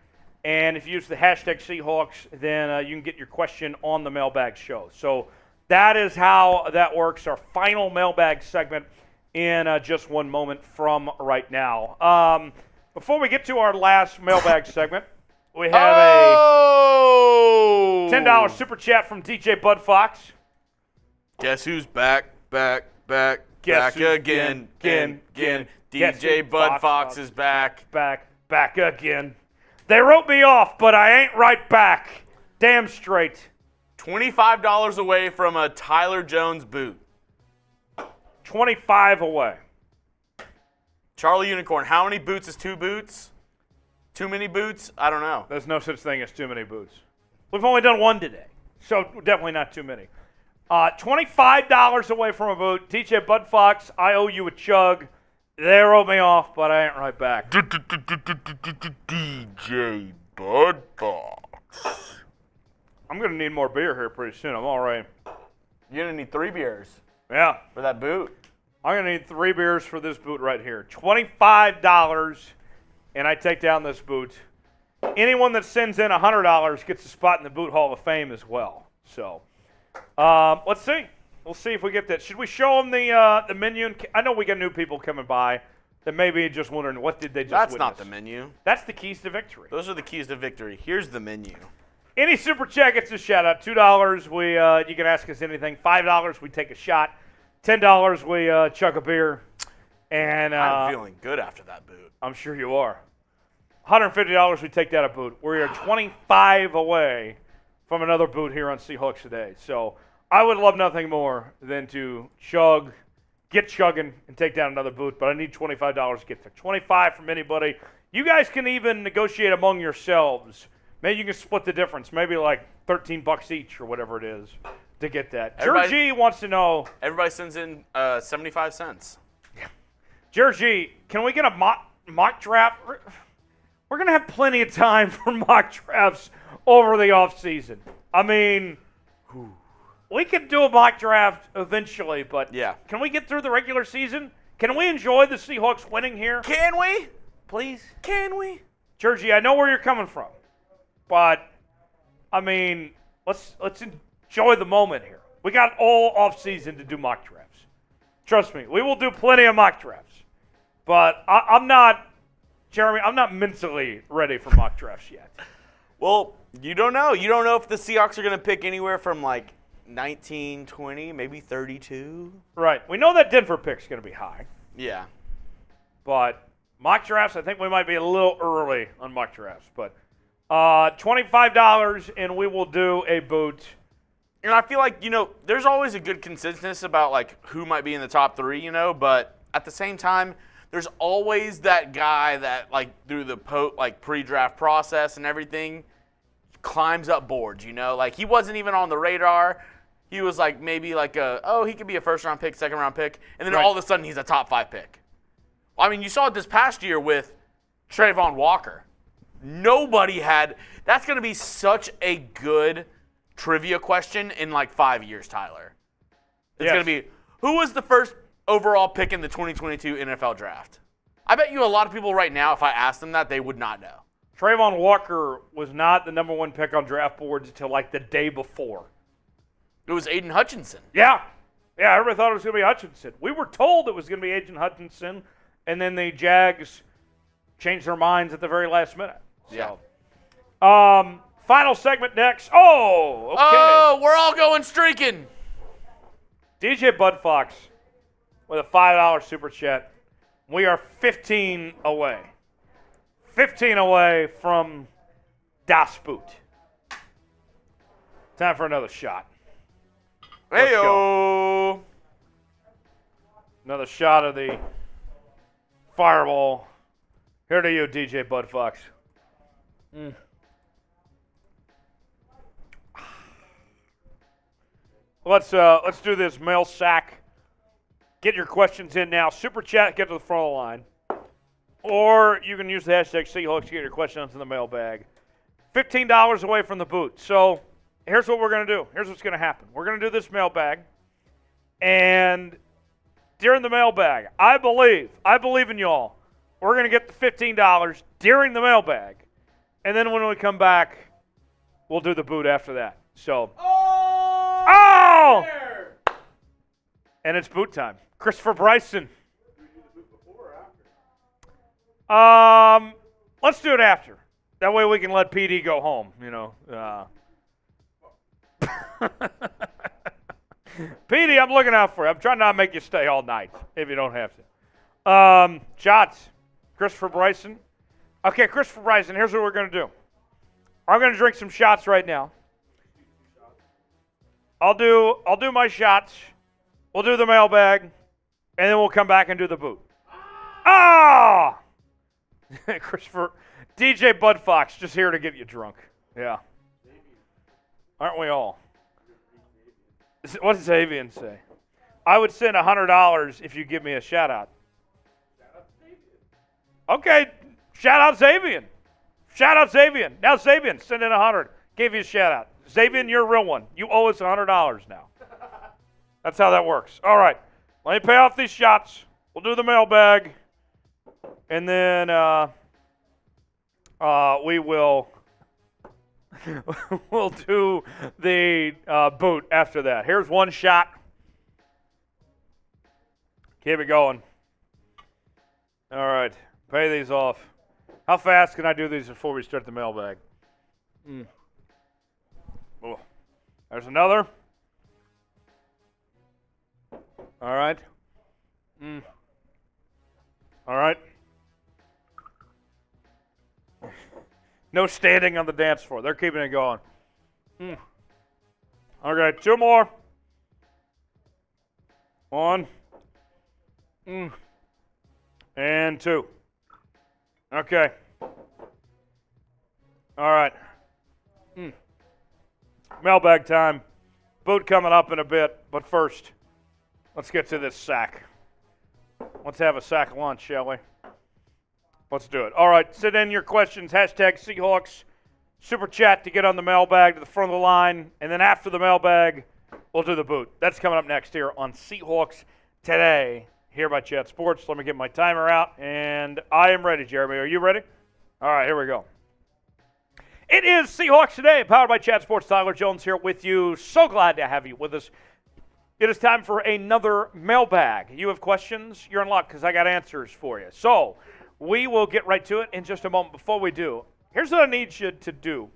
And if you use the hashtag Seahawks, then you can get your question on the Mailbag show. So that is how that works. Our final Mailbag segment in just one moment from right now. Before we get to our last Mailbag segment, we have a $10 Super Chat from DeeJay Bud Fox. Guess who's back again. DeeJay Bud Fox is back. Back again. They wrote me off, but I ain't right back. Damn straight. $25 away from a Tyler Jones boot. 25 away. Charlie Unicorn, how many boots is 2 boots? Too many boots? I don't know. There's no such thing as too many boots. We've only done one today, so definitely not too many. $25 away from a boot. DeeJay Bud Fox, I owe you a chug. They wrote me off, but I ain't right back. DeeJay Bud Fox. I'm going to need more beer here pretty soon. I'm all right. You're going to need 3 beers. Yeah. For that boot. I'm going to need 3 beers for this boot right here. $25, and I take down this boot. Anyone that sends in $100 gets a spot in the Boot Hall of Fame as well. So, let's see. We'll see if we get that. Should we show them the menu? I know we got new people coming by that may be just wondering, what did they just That's witness? not the menu. That's the keys to victory. Those are the keys to victory. Here's the menu. Any Super Chat gets a shout-out. $2, you can ask us anything. $5, we take a shot. $10, we chug a beer. And I'm feeling good after that boot. I'm sure you are. $150, we take down a boot. We are 25 away from another boot here on Seahawks Today. So I would love nothing more than to get chugging, and take down another boot, but I need $25 to get there. 25 from anybody. You guys can even negotiate among yourselves. Maybe you can split the difference, maybe like $13 each or whatever it is to get that. Georgie wants to know. Everybody sends in 75 cents. Georgie, can we get a mock draft? We're going to have plenty of time for mock drafts over the offseason. I mean, we could do a mock draft eventually, but can we get through the regular season? Can we enjoy the Seahawks winning here? Can we? Please? Can we? Georgie, I know where you're coming from, but, I mean, let's enjoy the moment here. We got all offseason to do mock drafts. Trust me, we will do plenty of mock drafts. But I'm not mentally ready for mock drafts yet. Well, you don't know. You don't know if the Seahawks are going to pick anywhere from like 19, 20, maybe 32. Right. We know that Denver pick's going to be high. Yeah. But mock drafts, I think we might be a little early on mock drafts. But $25, and we will do a boot. And I feel like, there's always a good consensus about like who might be in the top 3, but at the same time, there's always that guy that, like, through the pre-draft process and everything, climbs up boards, Like, he wasn't even on the radar. He was, like, maybe like he could be a first-round pick, second-round pick, and then all of a sudden he's a top 5 pick. Well, I mean, you saw it this past year with Trayvon Walker. Nobody had – that's going to be such a good trivia question in, like, 5 years, Tyler. It's going to be, who was the first – overall pick in the 2022 NFL Draft? I bet you a lot of people right now, if I asked them that, they would not know. Trayvon Walker was not the number 1 pick on draft boards until like the day before. It was Aiden Hutchinson. Yeah, everybody thought it was going to be Hutchinson. We were told it was going to be Aiden Hutchinson, and then the Jags changed their minds at the very last minute. So, final segment next. Oh, okay. Oh, we're all going streaking. DeeJay Budfox with a $5 super chat. We are 15 away. 15 away from Das Boot. Time for another shot. Hey-o. Another shot of the Fireball. Here to you, DeeJay Budfox. Let's do this mail sack. Get your questions in now. Super chat, get to the front of the line. Or you can use the hashtag Seahawks to get your questions in the mailbag. $15 away from the boot. So here's what we're going to do. Here's what's going to happen. We're going to do this mailbag. And during the mailbag, I believe in y'all. We're going to get the $15 during the mailbag. And then when we come back, we'll do the boot after that. So. Oh! And it's boot time. Christopher Bryson. Let's do it after. That way we can let PD go home, PD, I'm looking out for you. I'm trying not to make you stay all night if you don't have to. Shots. Christopher Bryson. Okay, Christopher Bryson, here's what we're going to do. I'm going to drink some shots right now. I'll do my shots. We'll do the mailbag, and then we'll come back and do the boot. Ah! Christopher, DeeJay Budfox, just here to get you drunk. Yeah. Aren't we all? What does Avian say? I would send $100 if you give me a shout-out. Okay, shout-out Xavian. Shout-out Xavian. Now Xavian, send in 100. Gave you a shout-out. Xavian, you're a real one. You owe us $100 now. That's how that works. All right. Let me pay off these shots. We'll do the mailbag. And then we will we'll do the boot after that. Here's one shot. Keep it going. All right. Pay these off. How fast can I do these before we start the mailbag? Oh. There's another. All right. All right. No standing on the dance floor. They're keeping it going. Okay, 2 more. 1. And 2. Okay. All right. Mailbag time. Boot coming up in a bit, but first, let's get to this sack. Let's have a sack lunch, shall we? Let's do it. All right, send in your questions. Hashtag Seahawks. Super chat to get on the mailbag to the front of the line. And then after the mailbag, we'll do the boot. That's coming up next here on Seahawks Today, here by Chat Sports. Let me get my timer out. And I am ready, Jeremy. Are you ready? All right, here we go. It is Seahawks Today, powered by Chat Sports. Tyler Jones here with you. So glad to have you with us. It is time for another mailbag. You have questions? You're in luck because I got answers for you. So we will get right to it in just a moment. Before we do, here's what I need you to do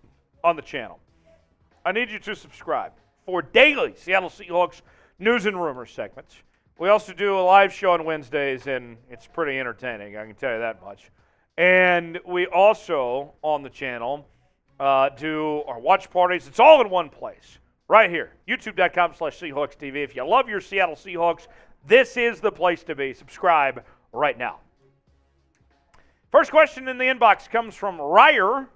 on the channel. I need you to subscribe for daily Seattle Seahawks news and rumors segments. We also do a live show on Wednesdays, and it's pretty entertaining, I can tell you that much. And we also, on the channel, do our watch parties. It's all in one place, right here, youtube.com/Seahawks TV. If you love your Seattle Seahawks, this is the place to be. Subscribe right now. First question in the inbox comes from Ryer.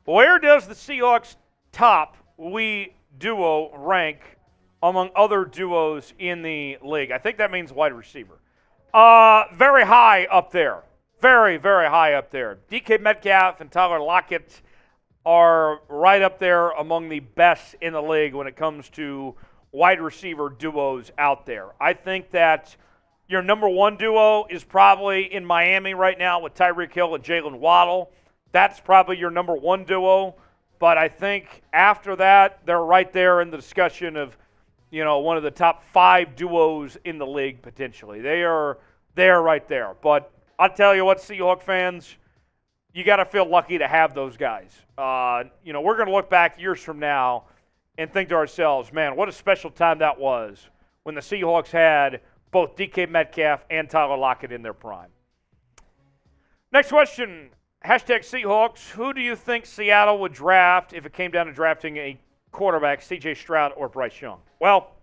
Where does the Seahawks top we duo rank among other duos in the league? I think that means wide receiver. Very high up there. Very, very high up there. DK Metcalf and Tyler Lockett are right up there among the best in the league when it comes to wide receiver duos out there. I think that your number one duo is probably in Miami right now with Tyreek Hill and Jalen Waddle. That's probably your number one duo. But I think after that, they're right there in the discussion of, one of the top 5 duos in the league potentially. They are right there. But I'll tell you what, Seahawk fans, you got to feel lucky to have those guys. We're going to look back years from now and think to ourselves, man, what a special time that was when the Seahawks had both DK Metcalf and Tyler Lockett in their prime. Next question, hashtag Seahawks. Who do you think Seattle would draft if it came down to drafting a quarterback, C.J. Stroud or Bryce Young? Well,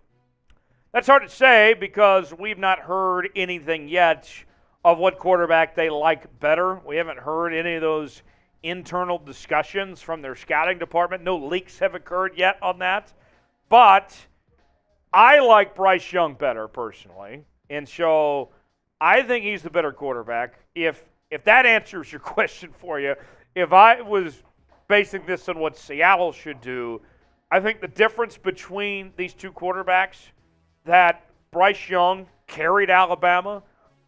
that's hard to say because we've not heard anything yet of what quarterback they like better. We haven't heard any of those internal discussions from their scouting department. No leaks have occurred yet on that. But I like Bryce Young better personally, and so I think he's the better quarterback. If that answers your question for you, if I was basing this on what Seattle should do, I think the difference between these two quarterbacks, that Bryce Young carried Alabama,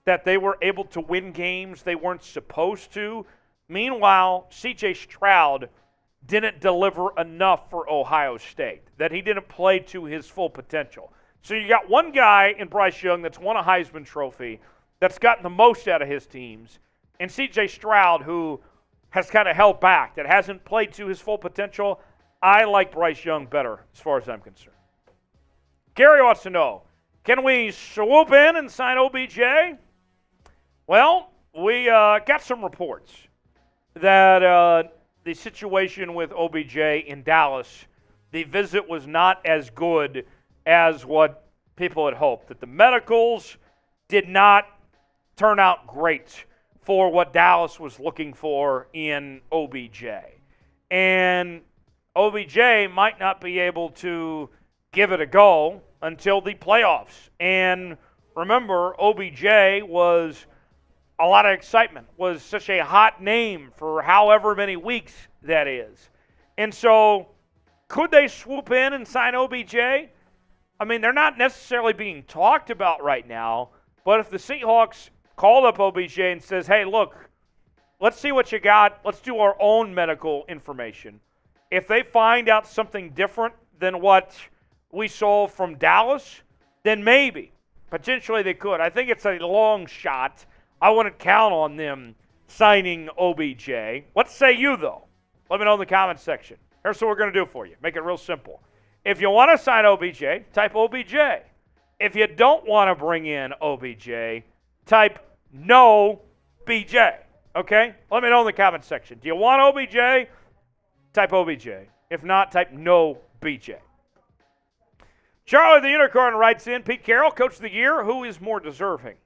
that they were able to win games they weren't supposed to. Meanwhile, C.J. Stroud didn't deliver enough for Ohio State, that he didn't play to his full potential. So you got one guy in Bryce Young that's won a Heisman Trophy, that's gotten the most out of his teams, and C.J. Stroud, who has kind of held back, that hasn't played to his full potential. I like Bryce Young better as far as I'm concerned. Gary wants to know, can we swoop in and sign OBJ? Well, we got some reports that the situation with OBJ in Dallas, the visit was not as good as what people had hoped, that the medicals did not turn out great for what Dallas was looking for in OBJ. And OBJ might not be able to give it a go until the playoffs. And remember, OBJ was a lot of excitement, was such a hot name for however many weeks that is. And so could they swoop in and sign OBJ? I mean, they're not necessarily being talked about right now, but if the Seahawks called up OBJ and says, hey, look, let's see what you got. Let's do our own medical information. If they find out something different than what we saw from Dallas, then maybe, potentially they could. I think it's a long shot. I wouldn't count on them signing OBJ. What say you, though? Let me know in the comments section. Here's what we're going to do for you. Make it real simple. If you want to sign OBJ, type OBJ. If you don't want to bring in OBJ, type no BJ. Okay? Let me know in the comments section. Do you want OBJ? Type OBJ. If not, type no BJ. Charlie the Unicorn writes in, Pete Carroll, Coach of the Year, who is more deserving?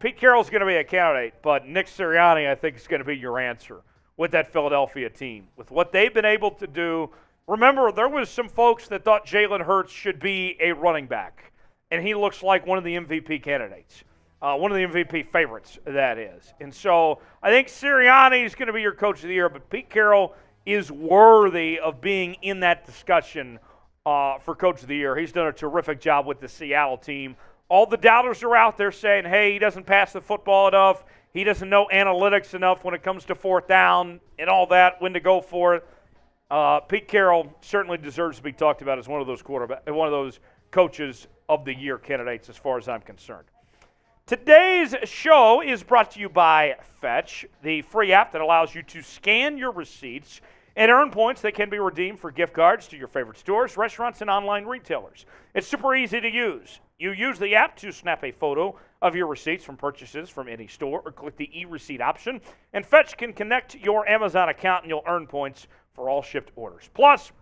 Pete Carroll's going to be a candidate, but Nick Sirianni, I think, is going to be your answer with that Philadelphia team. With what they've been able to do, remember, there was some folks that thought Jalen Hurts should be a running back, and he looks like one of the MVP candidates, one of the MVP favorites, that is. And so I think Sirianni is going to be your Coach of the Year, but Pete Carroll is worthy of being in that discussion for Coach of the Year. He's done a terrific job with the Seattle team. All the doubters are out there saying, hey, he doesn't pass the football enough. He doesn't know analytics enough when it comes to fourth down and all that, when to go for it. Pete Carroll certainly deserves to be talked about as one of those coaches of the year candidates as far as I'm concerned. Today's show is brought to you by Fetch, the free app that allows you to scan your receipts and earn points that can be redeemed for gift cards to your favorite stores, restaurants, and online retailers. It's super easy to use. You use the app to snap a photo of your receipts from purchases from any store or click the e-receipt option, and Fetch can connect your Amazon account and you'll earn points for all shipped orders. Plus,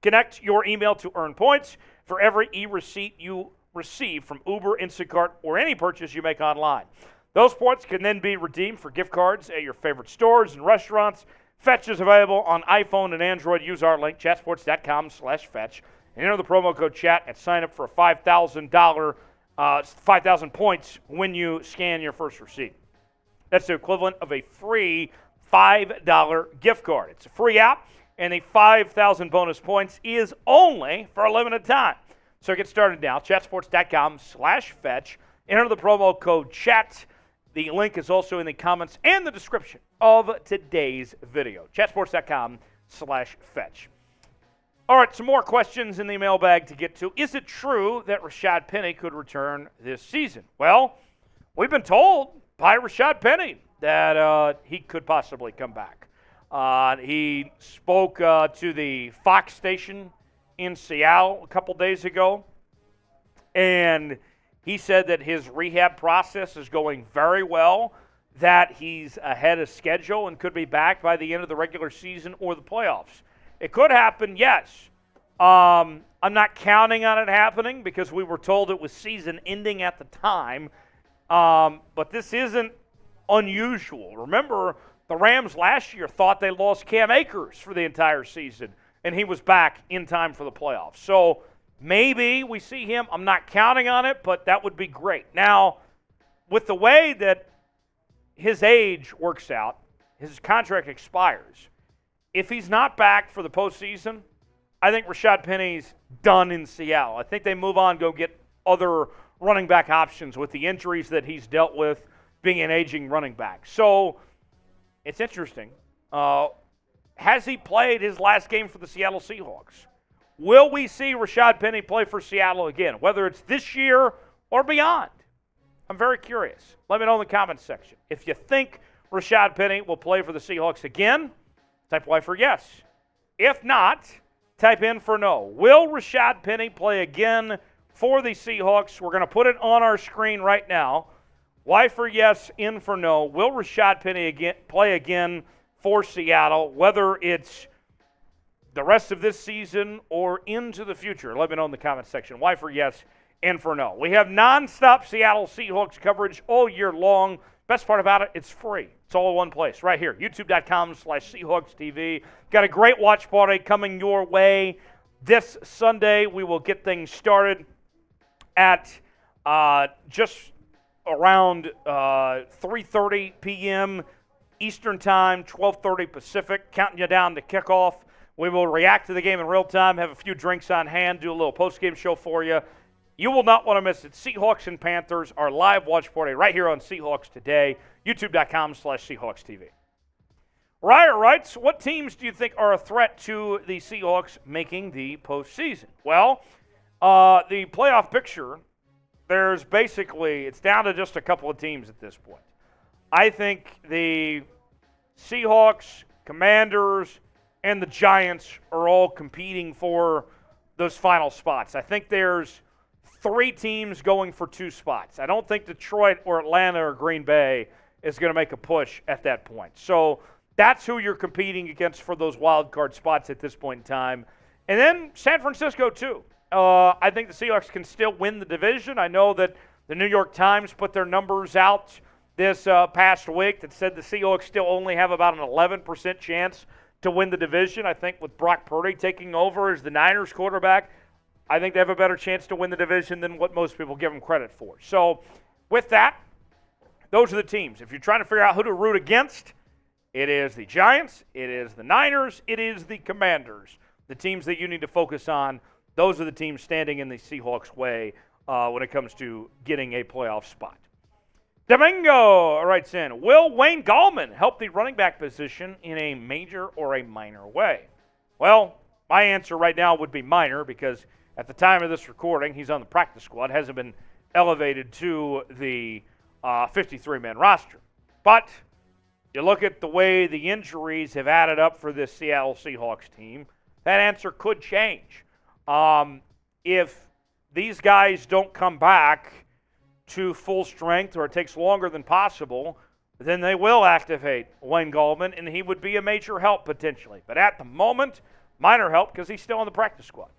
connect your email to earn points for every e-receipt you receive from Uber, Instacart, or any purchase you make online. Those points can then be redeemed for gift cards at your favorite stores and restaurants. Fetch is available on iPhone and Android. Use our link, chatsports.com/Fetch, and enter the promo code chat and sign up for a $5,000 points when you scan your first receipt. That's the equivalent of a free $5 gift card. It's a free app, and the 5,000 bonus points is only for a limited time. So get started now, chatsports.com/Fetch. Enter the promo code chat. The link is also in the comments and the description of today's video. Chatsports.com/Fetch. All right, some more questions in the mailbag to get to. Is it true that Rashad Penny could return this season? Well, we've been told by Rashad Penny that he could possibly come back. He spoke to the Fox station in Seattle a couple days ago, and he said that his rehab process is going very well, that he's ahead of schedule and could be back by the end of the regular season or the playoffs. It could happen, yes. I'm not counting on it happening because we were told it was season ending at the time, but this isn't unusual. Remember, the Rams last year thought they lost Cam Akers for the entire season, and he was back in time for the playoffs. So maybe we see him. I'm not counting on it, but that would be great. Now, with the way that his age works out, his contract expires. If he's not back for the postseason, I think Rashad Penny's done in Seattle. I think they move on, go get other running back options with the injuries that he's dealt with, being an aging running back. So it's interesting. Has he played his last game for the Seattle Seahawks? Will we see Rashad Penny play for Seattle again, whether it's this year or beyond? I'm very curious. Let me know in the comments section. If you think Rashad Penny will play for the Seahawks again, type Y for yes. If not, type in for no. Will Rashad Penny play again for the Seahawks? We're going to put it on our screen right now. Y for yes, in for no. Will Rashad Penny play again for Seattle, whether it's the rest of this season or into the future? Let me know in the comments section. Y for yes, and for no. We have nonstop Seattle Seahawks coverage all year long. Best part about it, it's free. It's all in one place, right here, youtube.com/Seahawks TV. Got a great watch party coming your way this Sunday. We will get things started at just around 3:30 p.m. Eastern Time, 12:30 Pacific, counting you down to kickoff. We will react to the game in real time, have a few drinks on hand, do a little post-game show for you. You will not want to miss it. Seahawks and Panthers, our live watch party right here on Seahawks Today, youtube.com/Seahawks TV. Ryer writes, what teams do you think are a threat to the Seahawks making the postseason? Well, the playoff picture, there's basically, it's down to just a couple of teams at this point. I think the Seahawks, Commanders, and the Giants are all competing for those final spots. I think there's 3 teams going for 2 spots. I don't think Detroit or Atlanta or Green Bay is going to make a push at that point. So That's who you're competing against for those wild card spots at this point in time. And then San Francisco, too. I think the Seahawks can still win the division. I know that the New York Times put their numbers out this past week that said the Seahawks still only have about an 11% chance to win the division. I think with Brock Purdy taking over as the Niners quarterback, I think they have a better chance to win the division than what most people give them credit for. So with that, those are the teams. If you're trying to figure out who to root against, it is the Giants, it is the Niners, it is the Commanders. The teams that you need to focus on, those are the teams standing in the Seahawks' way when it comes to getting a playoff spot. Domingo writes in, will Wayne Gallman help the running back position in a major or a minor way? Well, my answer right now would be minor because at the time of this recording, he's on the practice squad, hasn't been elevated to the 53-man roster. But you look at the way the injuries have added up for this Seattle Seahawks team, that answer could change. If these guys don't come back to full strength or it takes longer than possible, then they will activate Wayne Gallman, and he would be a major help potentially. But at the moment, minor help because he's still on the practice squad.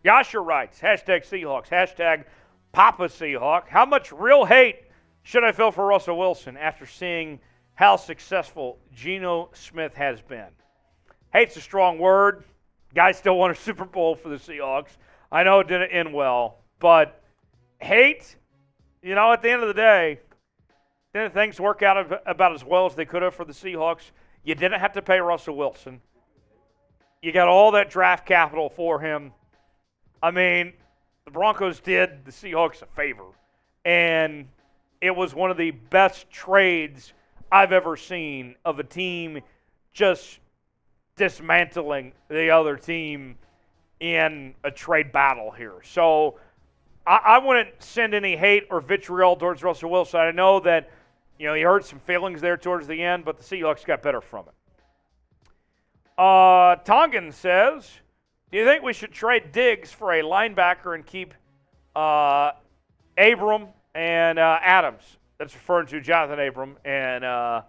Yasha writes, hashtag Seahawks, hashtag Papa Seahawk. How much real hate should I feel for Russell Wilson after seeing how successful Geno Smith has been? Hate's a strong word. Guys still won a Super Bowl for the Seahawks. I know it didn't end well, but hate, at the end of the day, didn't things work out about as well as they could have for the Seahawks? You didn't have to pay Russell Wilson. You got all that draft capital for him. I mean, the Broncos did the Seahawks a favor, and it was one of the best trades I've ever seen of a team just dismantling the other team in a trade battle here. So I wouldn't send any hate or vitriol towards Russell Wilson. I know that, he hurt some feelings there towards the end, but the Seahawks got better from it. Tongan says, do you think we should trade Diggs for a linebacker and keep Abram and Adams? That's referring to Johnathan Abram and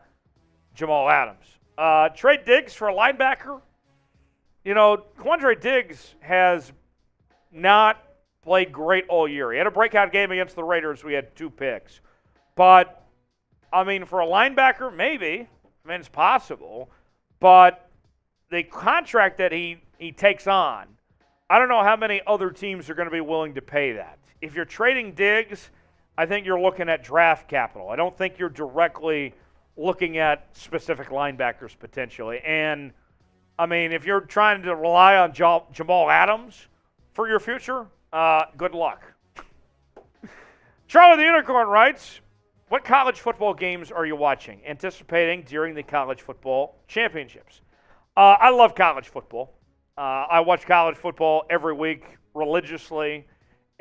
Jamal Adams. Trade Diggs for a linebacker? Quandre Diggs has not played great all year. He had a breakout game against the Raiders. We had 2 picks. But, for a linebacker, maybe. It's possible. But the contract that he takes on, I don't know how many other teams are going to be willing to pay that. If you're trading Diggs, I think you're looking at draft capital. I don't think you're directly looking at specific linebackers potentially. And, if you're trying to rely on Jamal Adams for your future, good luck. Charlie the Unicorn writes, what college football games are you watching, anticipating during the college football championships? I love college football. I watch college football every week religiously.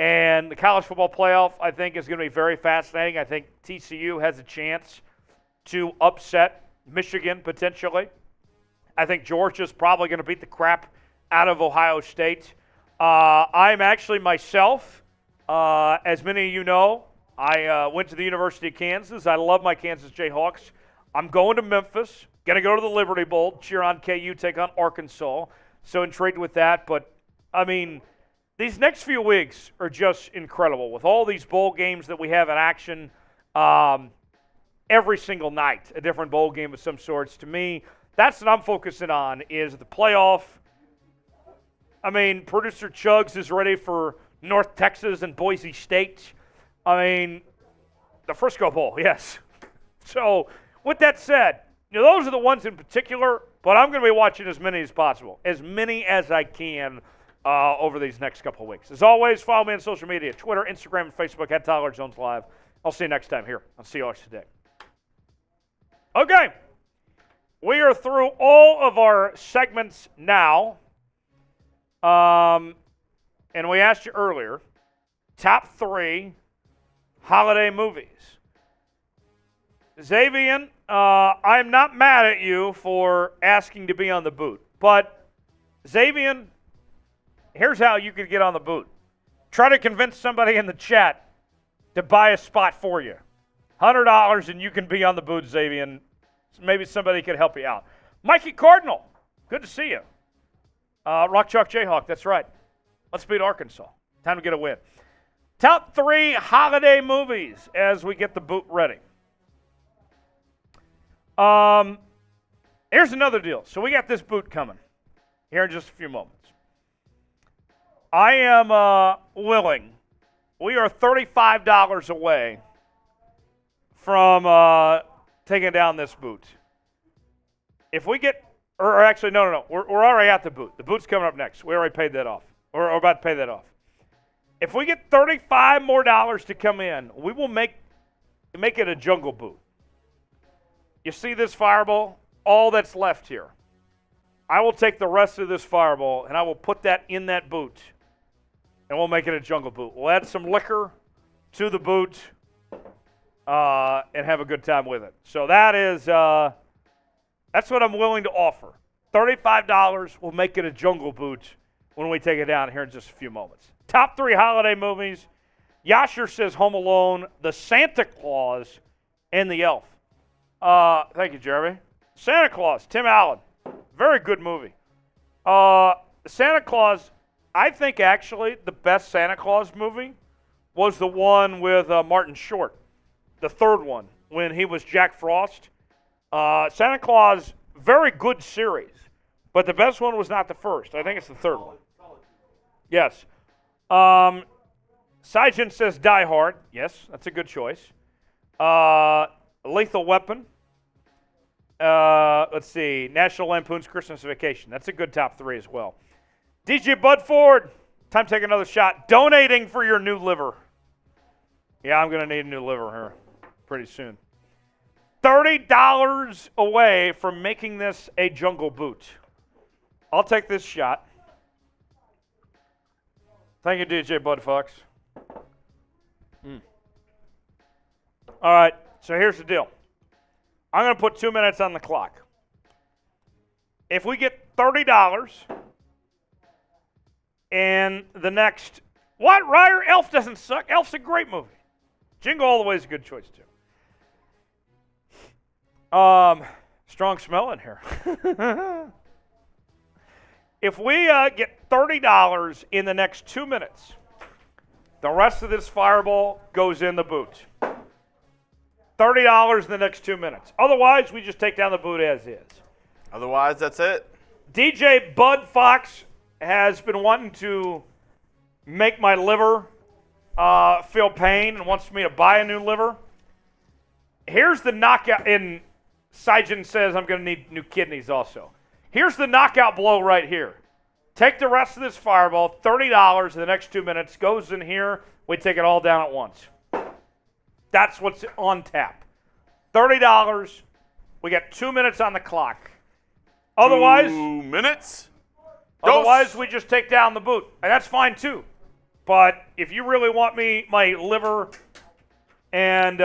And the college football playoff, I think, is going to be very fascinating. I think TCU has a chance to upset Michigan potentially. I think Georgia's probably going to beat the crap out of Ohio State. I'm actually myself, as many of you know, I went to the University of Kansas. I love my Kansas Jayhawks. I'm going to Memphis, going to go to the Liberty Bowl, cheer on KU, take on Arkansas. So intrigued with that. But, these next few weeks are just incredible with all these bowl games that we have in action. Every single night, a different bowl game of some sorts. To me, that's what I'm focusing on is the playoff. Producer Chugs is ready for North Texas and Boise State. The Frisco Bowl, yes. So, with that said, those are the ones in particular, but I'm going to be watching as many as possible, as many as I can over these next couple of weeks. As always, follow me on social media, Twitter, Instagram, and Facebook, @TylerJonesLive. I'll see you next time here on Seahawks Today. Okay, we are through all of our segments now. And we asked you earlier, top 3 holiday movies. Xavier, I'm not mad at you for asking to be on the boot. But, Xavier, here's how you can get on the boot. Try to convince somebody in the chat to buy a spot for you. $100 and you can be on the boot, Xavier. Maybe somebody could help you out. Mikey Cardinal, good to see you. Rock Chalk Jayhawk, that's right. Let's beat Arkansas. Time to get a win. Top 3 holiday movies as we get the boot ready. Here's another deal. So we got this boot coming here in just a few moments. I am willing. We are $35 away from taking down this boot. If we get, or actually, no. We're already at the boot. The boot's coming up next. We already paid that off. We're about to pay that off. If we get $35 more to come in, we will make it a jungle boot. You see this fireball? All that's left here. I will take the rest of this fireball and I will put that in that boot, and we'll make it a jungle boot. We'll add some liquor to the boot and have a good time with it. So that is that's what I'm willing to offer. $35. We'll make it a jungle boot when we take it down here in just a few moments. Top 3 holiday movies. Yasher says Home Alone, The Santa Claus, and The Elf. Thank you, Jeremy. Santa Claus, Tim Allen. Very good movie. Santa Claus, I think actually the best Santa Claus movie was the one with Martin Short, the third one, when he was Jack Frost. Santa Claus, very good series, but the best one was not the first. I think it's the third one. Yes. Saijan says Die Hard. Yes, that's a good choice. Lethal Weapon. Let's see. National Lampoon's Christmas Vacation. That's a good top 3 as well. DJ Bud Ford. Time to take another shot. Donating for your new liver. Yeah, I'm going to need a new liver here pretty soon. $30 away from making this a jungle boot. I'll take this shot. Thank you, DJ Bud Fox. All right, so here's the deal. I'm going to put 2 minutes on the clock. If we get $30 in the next... What, Ryder? Elf doesn't suck. Elf's a great movie. Jingle All the Way is a good choice, too. Strong smell in here. If we get $30 in the next 2 minutes, the rest of this fireball goes in the boot. $30 in the next 2 minutes. Otherwise, we just take down the boot as is. Otherwise, that's it. DJ Bud Fox has been wanting to make my liver feel pain and wants me to buy a new liver. Here's the knockout. And Saijan says I'm going to need new kidneys also. Here's the knockout blow right here. Take the rest of this fireball, $30 in the next 2 minutes, goes in here. We take it all down at once. That's what's on tap. $30. We got 2 minutes on the clock. Otherwise, 2 minutes. Otherwise, we just take down the boot, and that's fine too. But if you really want my liver and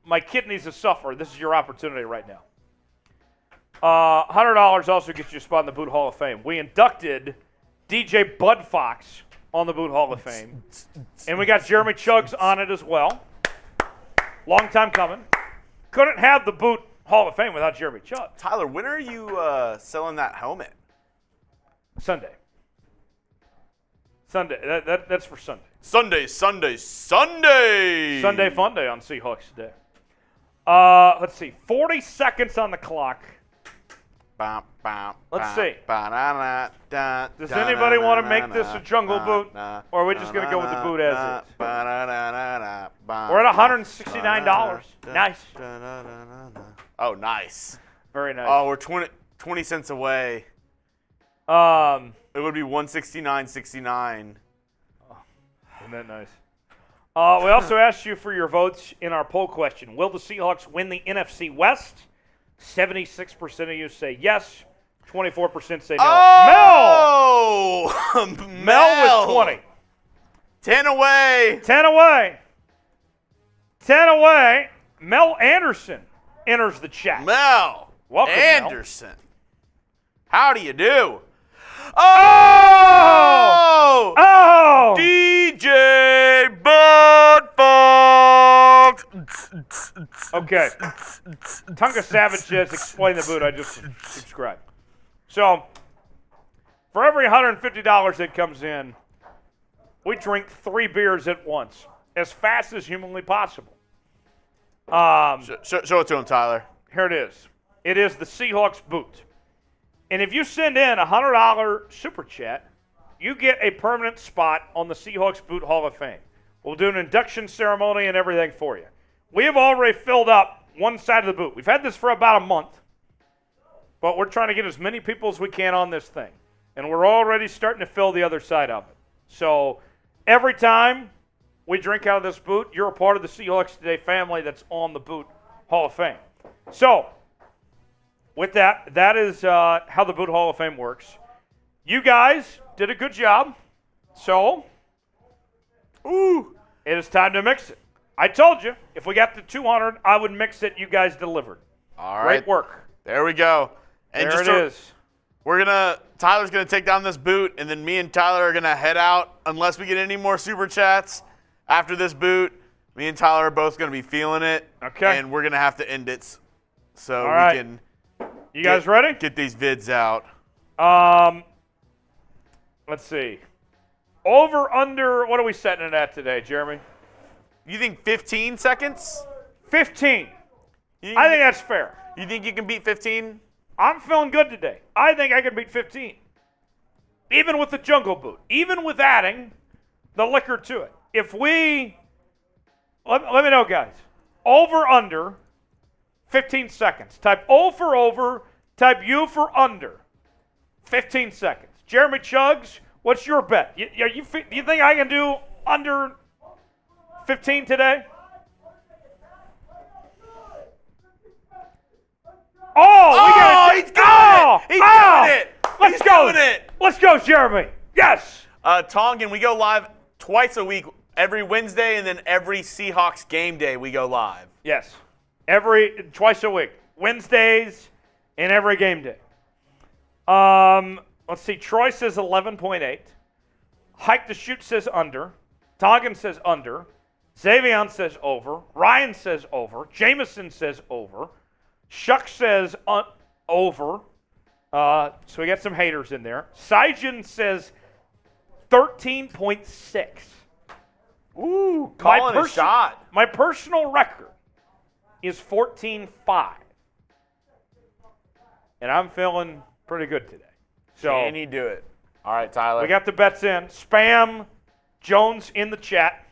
my kidneys to suffer, this is your opportunity right now. $100 also gets you a spot in the Boot Hall of Fame. We inducted DJ Bud Fox on the Boot Hall of Fame, and we got Jeremy Chugs on it as well. Long time coming. Couldn't have the Boot Hall of Fame without Jeremy Chugs. Tyler, when are you selling that helmet? Sunday. That's for Sunday. Sunday. Sunday fun day on Seahawks today. Let's see. 40 seconds on the clock. Let's see. Does anybody want to make this a jungle boot? Or are we just going to go with the boot as is? We're at $169. Nice. Oh, nice. Very nice. Oh, we're 20 cents away. It would be $169.69. Isn't that nice? We also asked you for your votes in our poll question. Will the Seahawks win the NFC West? 76% of you say yes. 24% say no. Oh! Mel with 20. 10 away. 10 away. 10 away. Mel Anderson enters the chat. Mel. Welcome, Anderson. Mel. How do you do? Oh! Oh! DJ Bud Fox. Okay. Tonga Savage says, explain the boot I just described. So, for every $150 that comes in, we drink 3 beers at once, as fast as humanly possible. Show it to him, Tyler. Here it is. It is the Seahawks boot. And if you send in a $100 super chat, you get a permanent spot on the Seahawks Boot Hall of Fame. We'll do an induction ceremony and everything for you. We have already filled up one side of the boot. We've had this for about a month, but we're trying to get as many people as we can on this thing. And we're already starting to fill the other side of it. So every time we drink out of this boot, you're a part of the Seahawks Today family that's on the Boot Hall of Fame. So with that, that is how the Boot Hall of Fame works. You guys did a good job. So, it is time to mix it. I told you, if we got to 200, I would mix it. You guys delivered. All right. Great work. There we go. And there it is. Tyler's gonna take down this boot, and then me and Tyler are gonna head out unless we get any more super chats after this boot. Me and Tyler are both gonna be feeling it. Okay. And we're gonna have to end it so All right. we can. You guys ready? Get these vids out. Let's see. Over, under, what are we setting it at today, Jeremy? You think 15 seconds? 15. I think that's fair. You think you can beat 15? I'm feeling good today. I think I can beat 15. Even with the jungle boot. Even with adding the liquor to it. If we, let me know, guys. Over, under, 15 seconds. Type O for over, type U for under. 15 seconds. Jeremy Chuggs, what's your bet? Do you think I can do under 15 today? He's doing it! He's doing it! Let's go! Doing it! Let's go, Jeremy! Yes! Tongan, we go live twice a week, every Wednesday, and then every Seahawks game day we go live. Yes. Twice a week. Wednesdays and every game day. Let's see. Troy says 11.8. Hike to Shoot says under. Tongan says under. Xavion says over. Ryan says over. Jameson says over. Shuck says over. So we got some haters in there. Sijin says 13.6. Ooh, calling a shot. My personal record is 14.5. And I'm feeling pretty good today. So can he do it? All right, Tyler. We got the bets in. Spam Jones in the chat.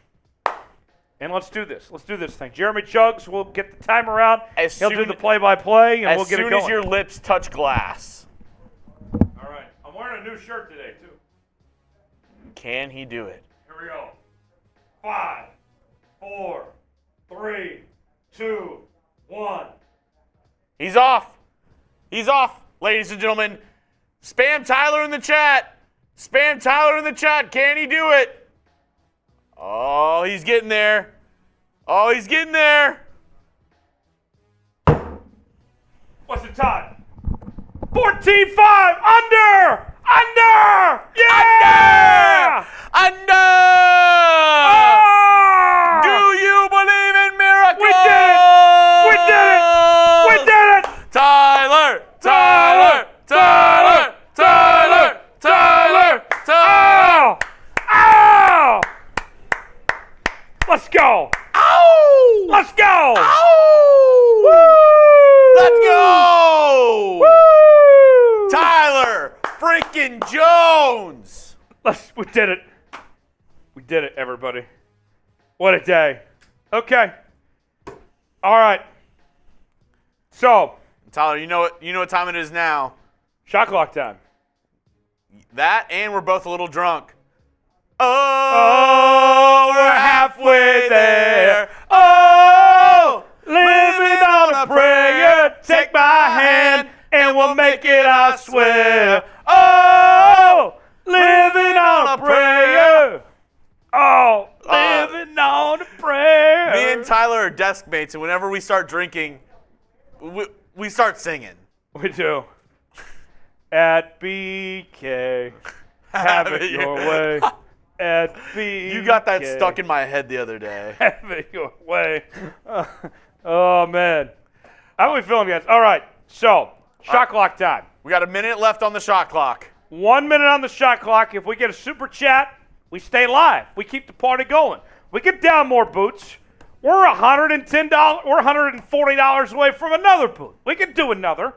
And let's do this. Let's do this thing. Jeremy Chuggs will get the timer out. He'll do the play-by-play, and we'll get it going. As soon as your lips touch glass. All right. I'm wearing a new shirt today, too. Can he do it? Here we go. 5, 4, 3, 2, 1. He's off. He's off, ladies and gentlemen. Spam Tyler in the chat. Spam Tyler in the chat. Can he do it? Oh, he's getting there. Oh, he's getting there. What's the time? 14.5. Under! Under! Yeah! Under! Oh! Do you believe in miracles? We did it! We did it! We did it! Tyler! Tyler! Tyler! Tyler! Tyler! Tyler! Oh! Oh! Let's go! Ow! Let's go! Ow! Woo! Let's go! Woo! Tyler freaking Jones! We did it. We did it, everybody. What a day. Okay. All right. So, Tyler, you know what time it is now. shot clock time. That and we're both a little drunk. Oh, we're halfway there. Oh, Living on a prayer. Take my hand and we'll make it, I swear. Oh, living on a prayer. Oh, living on a prayer. Me and Tyler are desk mates, and whenever we start drinking, we start singing. We do. At BK, have it your way. At BK. You got that stuck in my head the other day. Have it your way. Oh, man. How are we feeling, guys? All right, so shot clock time. We got a minute left on the shot clock. 1 minute on the shot clock. If we get a super chat, we stay live. We keep the party going. We get down more boots. We're $110. We're $140 away from another boot. We could do another.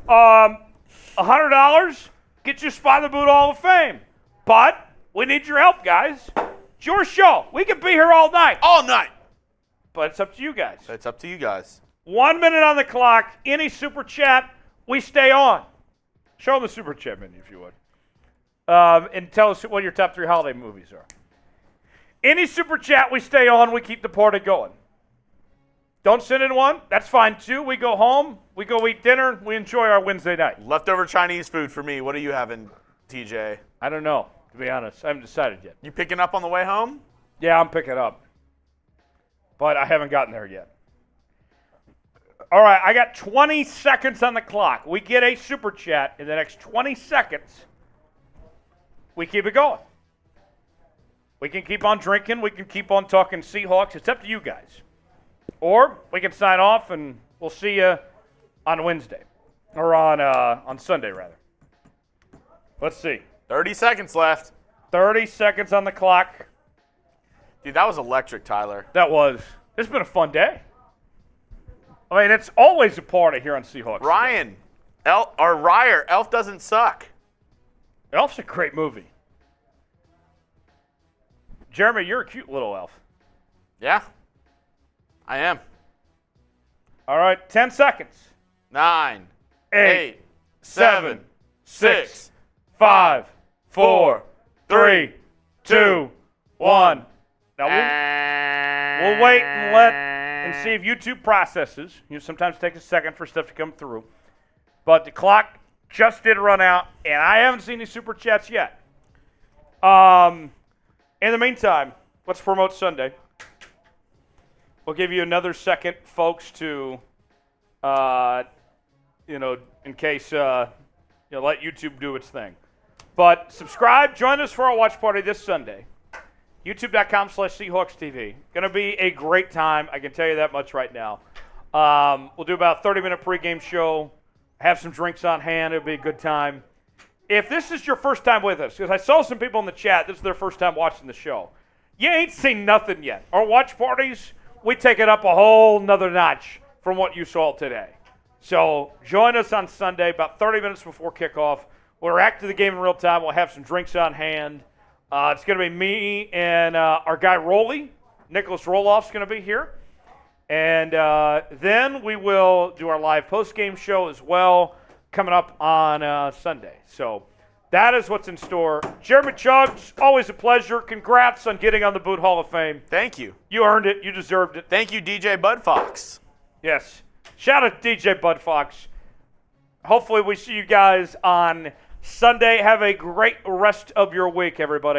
$100 gets you a spot in the Boot Hall of Fame. But we need your help, guys. It's your show. We could be here all night. All night. But it's up to you guys. It's up to you guys. 1 minute on the clock. Any super chat, we stay on. Show them the super chat menu if you would. And tell us what your top 3 holiday movies are. Any super chat, we stay on. We keep the party going. Don't send in one. That's fine too. We go home. We go eat dinner. We enjoy our Wednesday night. Leftover Chinese food for me. What are you having, TJ? I don't know, to be honest. I haven't decided yet. You picking up on the way home? Yeah, I'm picking up. But I haven't gotten there yet. All right, I got 20 seconds on the clock. We get a super chat in the next 20 seconds. We keep it going. We can keep on drinking. We can keep on talking Seahawks. It's up to you guys. Or we can sign off, and we'll see you on Wednesday. Or on Sunday, rather. Let's see. 30 seconds left. 30 seconds on the clock. Dude, that was electric, Tyler. That was. It's been a fun day. I mean, it's always a party here on Seahawks. Ryan, Ryer, Elf doesn't suck. Elf's a great movie. Jeremy, you're a cute little elf. Yeah, I am. All right, 10 seconds. 9, 8, 8, 7, 6, 5, 4, 3, 2, 1. Now we'll wait and see if YouTube processes. You know, sometimes it takes a second for stuff to come through. But the clock just did run out, and I haven't seen any super chats yet. In the meantime, let's promote Sunday. We'll give you another second, folks, to, in case, let YouTube do its thing. But subscribe. Join us for our watch party this Sunday. YouTube.com/Seahawks TV. Going to be a great time. I can tell you that much right now. We'll do about a 30-minute pregame show. Have some drinks on hand. It'll be a good time. If this is your first time with us, because I saw some people in the chat, this is their first time watching the show. You ain't seen nothing yet. Our watch parties, we take it up a whole nother notch from what you saw today. So join us on Sunday about 30 minutes before kickoff. We'll react to the game in real time. We'll have some drinks on hand. It's going to be me and our guy Rolly. Nicholas Roloff's going to be here. And then we will do our live post-game show as well coming up on Sunday. So that is what's in store. Jeremy Chuggs, always a pleasure. Congrats on getting on the Boot Hall of Fame. Thank you. You earned it. You deserved it. Thank you, DJ Bud Fox. Yes. Shout out to DJ Bud Fox. Hopefully we see you guys on Sunday. Have a great rest of your week, everybody.